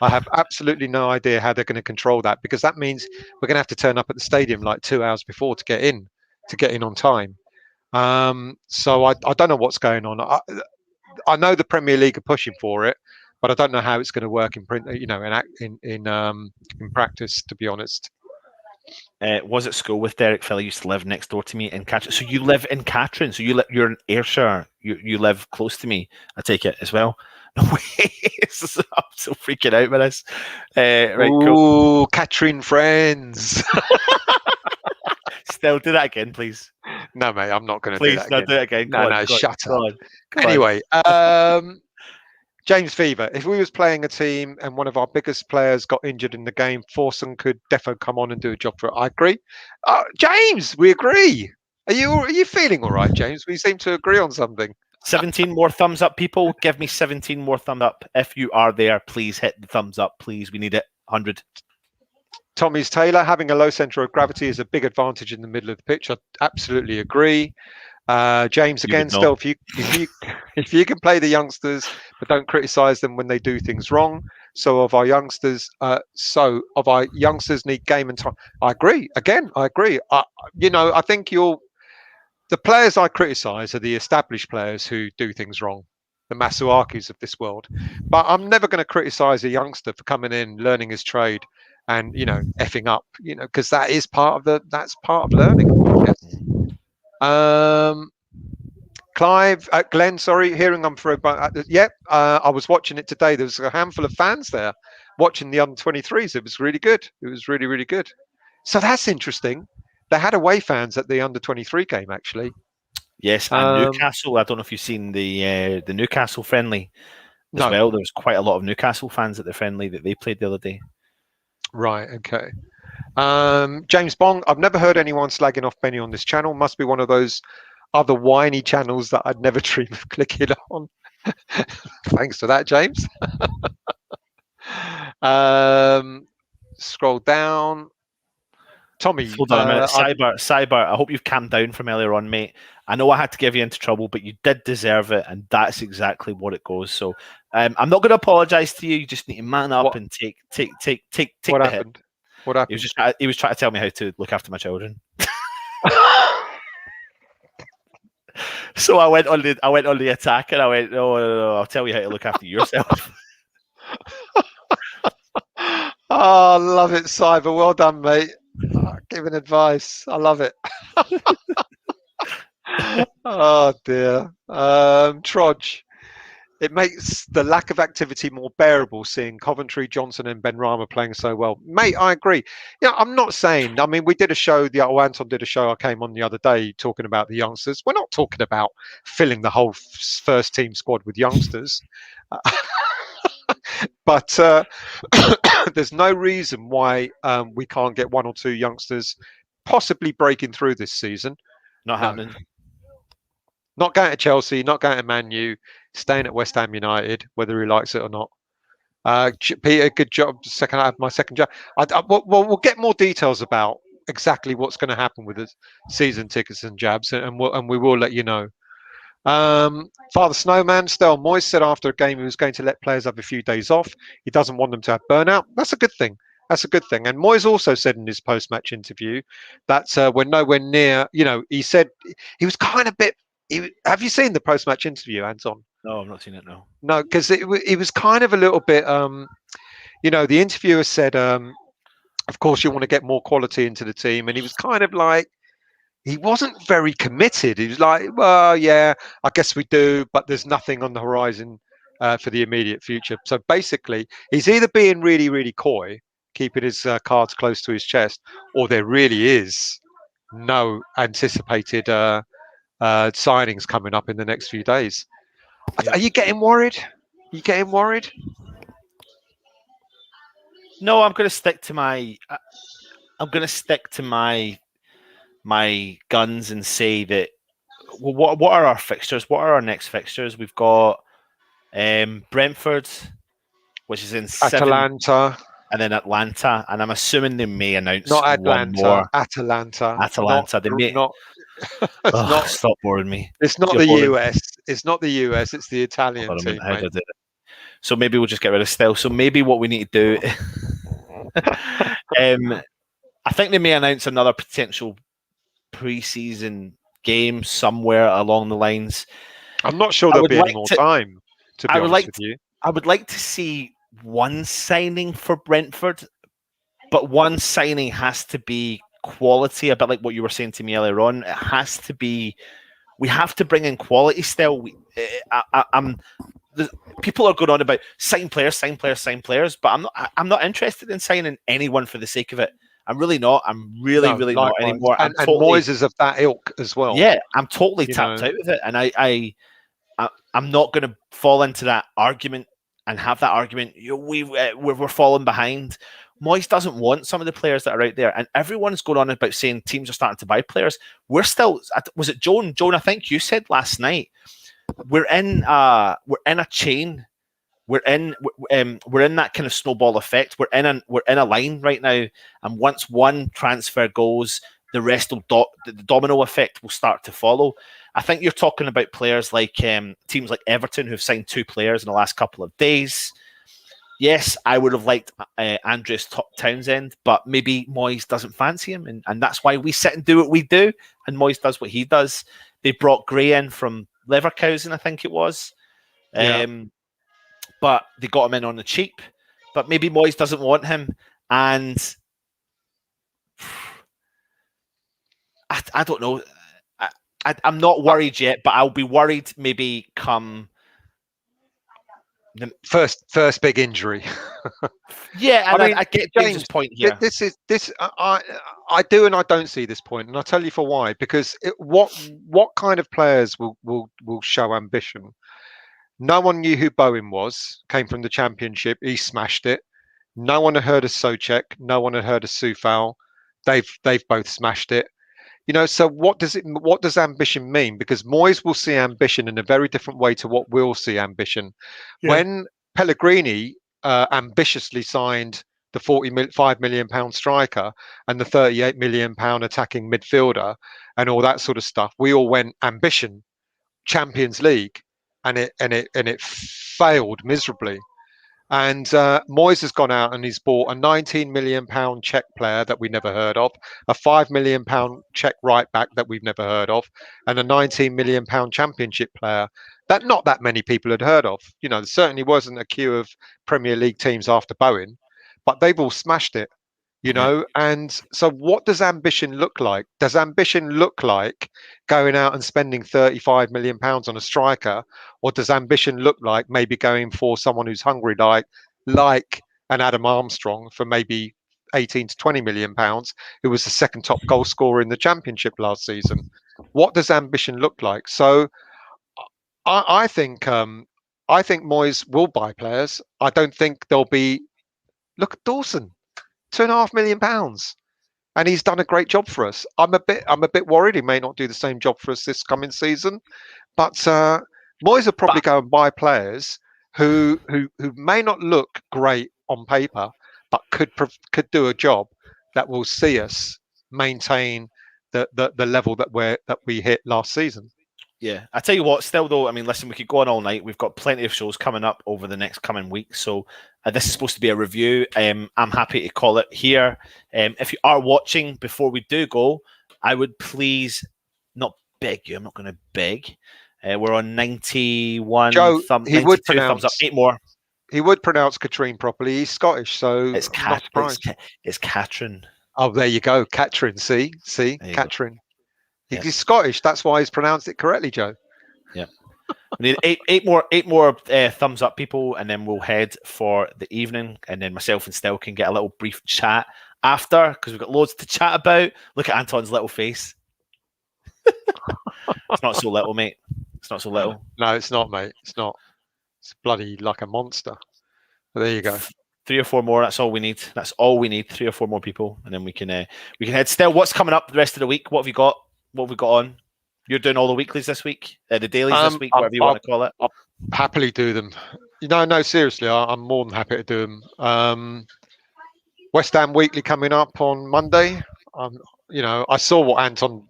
C: I have absolutely no idea how they're going to control that, because that means we're going to have to turn up at the stadium like 2 hours before to get in on time. So I don't know what's going on. I know the Premier League are pushing for it, but I don't know how it's going to work in practice, to be honest.
A: Was at school with Derek. Fella used to live next door to me in Catrin. So you live in Catrin. So you're in Ayrshire. You live close to me. I take it as well. No way. I'm so freaking out with this. Right,
C: Ooh,
A: cool.
C: Catrin friends.
A: Still do that again, please.
C: No, mate, I'm not going to do
A: Please,
C: that
A: no,
C: again.
A: do it again.
C: No, shut up.
A: Go
C: Anyway, James Fever, if we was playing a team and one of our biggest players got injured in the game, Forson could defo come on and do a job for it. I agree. James, we agree. Are you feeling all right, James? We seem to agree on something.
A: 17 more thumbs up, people. Give me 17 more thumbs up. If you are there, please hit the thumbs up, please. We need it. 100.
C: Tommy's Taylor, having a low centre of gravity is a big advantage in the middle of the pitch. I absolutely agree. James, again, still, if you can play the youngsters, but don't criticise them when they do things wrong. So of our youngsters need game and time. I agree. Again, I agree. I think the players I criticise are the established players who do things wrong, the Masuakis of this world. But I'm never going to criticise a youngster for coming in, learning his trade, and effing up, because that's part of learning. Yes. Glenn, sorry, hearing I'm for I was watching it today. There was a handful of fans there watching the under-23s. It was really good. It was really, really good. So that's interesting. They had away fans at the under-23 game, actually.
A: Yes, and Newcastle. I don't know if you've seen the Newcastle friendly as well. There was quite a lot of Newcastle fans at the friendly that they played the other day.
C: Right. Okay. James Bong. I've never heard anyone slagging off Benny on this channel. Must be one of those other whiny channels that I'd never dream of clicking on. Thanks for that, James. Scroll down. Tommy,
A: hold on a minute. Cyber, I hope you've calmed down from earlier on, mate. I know I had to give you into trouble, but you did deserve it, and that's exactly what it goes. So I'm not going to apologise to you. You just need to man up and take
C: what
A: the
C: happened?
A: hit.
C: What happened?
A: He was trying to tell me how to look after my children. So I went on the attack, and I went, no, I'll tell you how to look after yourself.
C: Oh, love it, Cyber. Well done, mate. Giving advice. I love it. Oh dear. Trodge. it makes the lack of activity more bearable seeing Coventry, Johnson and Benrahma playing so well. Mate, I agree. Yeah, I'm not saying, I mean, we did a show, Anton did a show I came on the other day talking about the youngsters. We're not talking about filling the whole first team squad with youngsters. But there's no reason why we can't get one or two youngsters possibly breaking through this season.
A: Not happening.
C: Not going to Chelsea, not going to Man U, staying at West Ham United, whether he likes it or not. Peter, good job. My second job. We'll get more details about exactly what's going to happen with the season tickets and jabs, and we will let you know. Father Snowman, Stel Moyes said after a game he was going to let players have a few days off. He doesn't want them to have burnout. That's a good thing. That's a good thing. And Moyes also said in his post-match interview that we're nowhere near. He said he was kind of bit. Have you seen the post-match interview, Anton?
A: No, I've not seen it.
C: No, because it was kind of a little bit. The interviewer said, of course, you want to get more quality into the team, and he was kind of like. He wasn't very committed. He was like, well, yeah, I guess we do, but there's nothing on the horizon for the immediate future. So basically, he's either being really, really coy, keeping his cards close to his chest, or there really is no anticipated signings coming up in the next few days. Are you getting worried?
A: No, I'm going to stick to my guns and say that. Well, what are our fixtures? What are our next fixtures? We've got Brentford, which is in
C: Atalanta,
A: and then Atlanta, and I'm assuming they may announce
C: not Atlanta,
A: one more.
C: Atalanta.
A: They may
C: not.
A: Stop boring me.
C: It's not the US. It's not the US. It's the Italian team. Mate.
A: So maybe we'll just get rid of Stel. So maybe what we need to do. I think they may announce another potential pre-season game somewhere along the lines.
C: I'm not sure there'll be any more time. To be honest with you,
A: I would like to see one signing for Brentford, but one signing has to be quality. A bit like what you were saying to me earlier on. It has to be. We have to bring in quality still. People are going on about sign players, but I'm not interested in signing anyone for the sake of it. I'm really not. I'm really not anymore.
C: And Moyes is of that ilk as well.
A: Yeah, I'm totally tapped out of it, and I'm not going to fall into that argument and have that argument. We're falling behind. Moyes doesn't want some of the players that are out there, and everyone's going on about saying teams are starting to buy players. We're still. Was it Joan? Joan, I think you said last night. We're in a chain. We're in that kind of snowball effect. We're in a line right now, and once one transfer goes, the rest will the domino effect will start to follow. I think you're talking about players like teams like Everton who've signed 2 players in the last couple of days. Yes, I would have liked Andreas Townsend, but maybe Moyes doesn't fancy him, and that's why we sit and do what we do, and Moyes does what he does. They brought Gray in from Leverkusen, I think it was.
C: Yeah.
A: But they got him in on the cheap. But maybe Moyes doesn't want him, and I don't know. I'm not worried yet, but I'll be worried maybe come
C: the first big injury.
A: Yeah, and I get James's point here.
C: I do and I don't see this point, and I'll tell you for why. Because what kind of players will show ambition? No one knew who Bowen was. Came from the Championship. He smashed it. No one had heard of Soucek. No one had heard of Soufal. They've both smashed it. So what does ambition mean? Because Moyes will see ambition in a very different way to what we'll see ambition. Yeah. When Pellegrini ambitiously signed the £45 million striker and the £38 million attacking midfielder and all that sort of stuff, we all went ambition, Champions League, and it failed miserably. And Moyes has gone out and he's bought a £19 million Czech player that we never heard of, a £5 million Czech right back that we've never heard of, and a £19 million Championship player that not that many people had heard of. There certainly wasn't a queue of Premier League teams after Bowen, but they've all smashed it. you know. And so what does ambition look like? Does ambition look like going out and spending 35 million pounds on a striker, or does ambition look like maybe going for someone who's hungry, like an Adam Armstrong, for maybe 18 to 20 million pounds, who was the second top goal scorer in the Championship last season? What does ambition look like? So I think Moyes will buy players. I don't think there'll be. Look at Dawson, £2.5 million, and he's done a great job for us. I'm a bit worried he may not do the same job for us this coming season, but Moyes will probably go and buy players who may not look great on paper, but could do a job that will see us maintain the level that we hit last season.
A: Yeah, I tell you what, still though, I mean, listen, we could go on all night. We've got plenty of shows coming up over the next coming weeks. So this is supposed to be a review. I'm happy to call it here. If you are watching before we do go, I would please not beg you. I'm not going to beg. We're on 91
C: Joe, he would
A: thumbs up. 8 more.
C: He would pronounce Katrine properly. He's Scottish, so
A: it's Katrin.
C: Oh, there you go. Katrin, see? Katrin. He's Scottish. That's why he's pronounced it correctly, Joe.
A: Yeah. We need eight more thumbs up, people, and then we'll head for the evening. And then myself and Stel can get a little brief chat after, because we've got loads to chat about. Look at Anton's little face. It's not so little, mate. It's not so little.
C: No, it's not, mate. It's not. It's bloody like a monster. But there you go.
A: 3 or 4 more. That's all we need. 3 or 4 more people, and then we can head. Stel, what's coming up the rest of the week? What have you got? What have we got on? You're doing all the weeklies this week, the dailies this week, whatever you want to call it.
C: I'll happily do them. No, seriously, I'm more than happy to do them. West Ham weekly coming up on Monday. I saw what Anton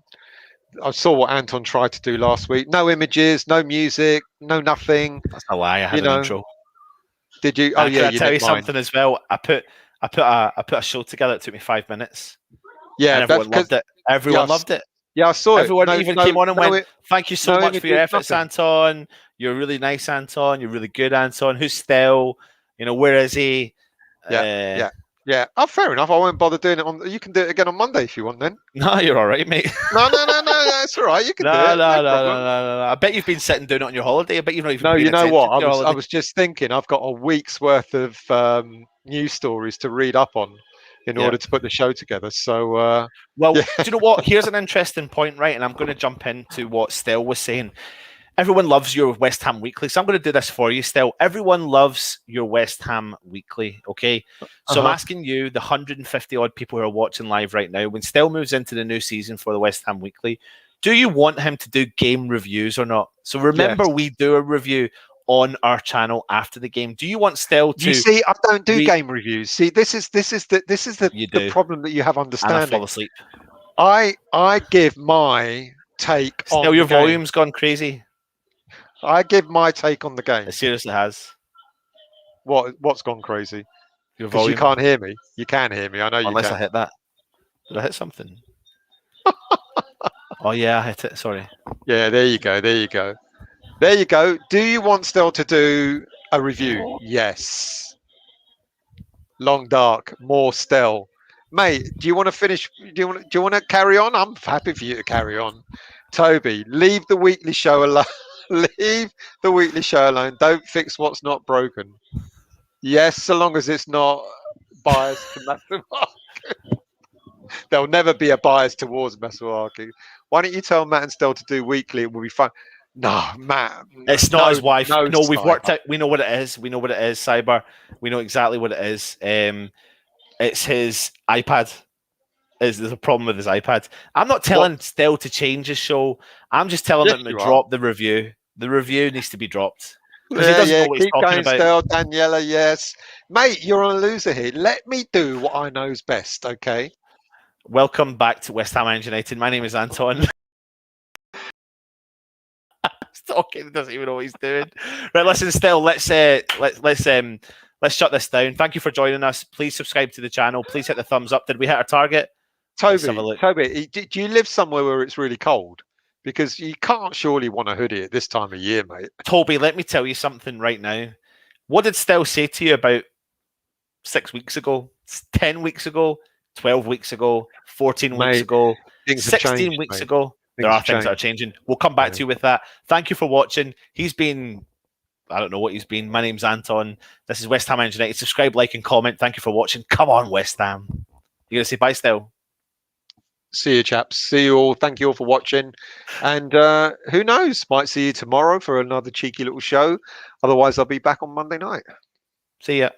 C: tried to do last week. No images, no music, no nothing.
A: That's a lie. I had an intro.
C: Did you? Oh yeah.
A: Can I tell you something as well? I put a show together. It took me 5 minutes.
C: Yeah,
A: and everyone loved it. Everyone loved it.
C: Yeah, I saw
A: Everyone even came on and went, thank you so much for your efforts,
C: nothing.
A: Anton. You're really nice, Anton. You're really good, Anton. Who's Stel? Where is he?
C: Yeah. Oh, fair enough. I won't bother doing it you can do it again on Monday if you want then.
A: No, you're all right, mate.
C: No, that's all right. You can do it.
A: No. I bet you've been sitting doing it on your holiday. I bet you've not even.
C: No, you know what?
A: I
C: was just thinking. I've got a week's worth of news stories to read up on in order to put the show together. So,
A: do you know what? Here's an interesting point, right? And I'm going to jump into what Stel was saying. Everyone loves your West Ham Weekly, so I'm going to do this for you, Stel. Everyone loves your West Ham Weekly, okay? So I'm asking you, the 150 odd people who are watching live right now, when Stel moves into the new season for the West Ham Weekly, do you want him to do game reviews or not? So remember, we do a review on our channel after the game. Do you want Stel to?
C: You see, I don't do game reviews. See, this is the problem that you have understanding.
A: And I fall asleep.
C: I give my take on
A: Stel, your volume's gone crazy.
C: I give my take on the game.
A: It seriously has.
C: What's gone crazy?
A: Your volume.
C: You can't hear me. You can hear me. I know you can.
A: Unless I hit that. Did I hit something? Oh yeah, I hit it. Sorry.
C: Yeah, there you go. Do you want Stel to do a review? Yes. Long Dark, more Stel. Mate, do you want to finish? Do you want to carry on? I'm happy for you to carry on. Toby, leave the weekly show alone. Leave the weekly show alone. Don't fix what's not broken. Yes, so long as it's not biased to Masuaku. There'll never be a bias towards Masuaku. Why don't you tell Matt and Stel to do weekly? It will be fun. No, Matt.
A: It's not his wife. No, we've worked out. We know what it is. Cyber. We know exactly what it is. It's his iPad. There's a problem with his iPad. I'm not telling Stel to change his show. I'm just telling him to drop the review. The review needs to be dropped. Because he doesn't know what he's talking about.
C: Stel, Daniela, yes. Mate, you're on a loser here. Let me do what I know is best, okay?
A: Welcome back to West Ham United. My name is Anton. He's talking, he doesn't even know what he's doing. Right, listen, Stel, let's shut this down. Thank you for joining us. Please subscribe to the channel. Please hit the thumbs up. Did we hit our target?
C: Toby, do you live somewhere where it's really cold? Because you can't surely want a hoodie at this time of year, mate.
A: Toby, let me tell you something right now. What did Stel say to you about 6 weeks ago, 10 weeks ago? 12 weeks ago, 14 weeks
C: Mate,
A: ago,
C: things have
A: 16
C: changed,
A: weeks
C: mate.
A: ago. There
C: Things
A: are
C: have
A: things that are
C: changed.
A: changing. We'll come back
C: Yeah.
A: to you with that. Thank you for watching. He's been, I don't know what he's been. My name's Anton. This is West Ham United. Subscribe, like, and comment. Thank you for watching. Come on, West Ham. You gonna say bye still?
C: See you, chaps. See you all. Thank you all for watching. And who knows? Might see you tomorrow for another cheeky little show. Otherwise, I'll be back on Monday night.
A: See ya.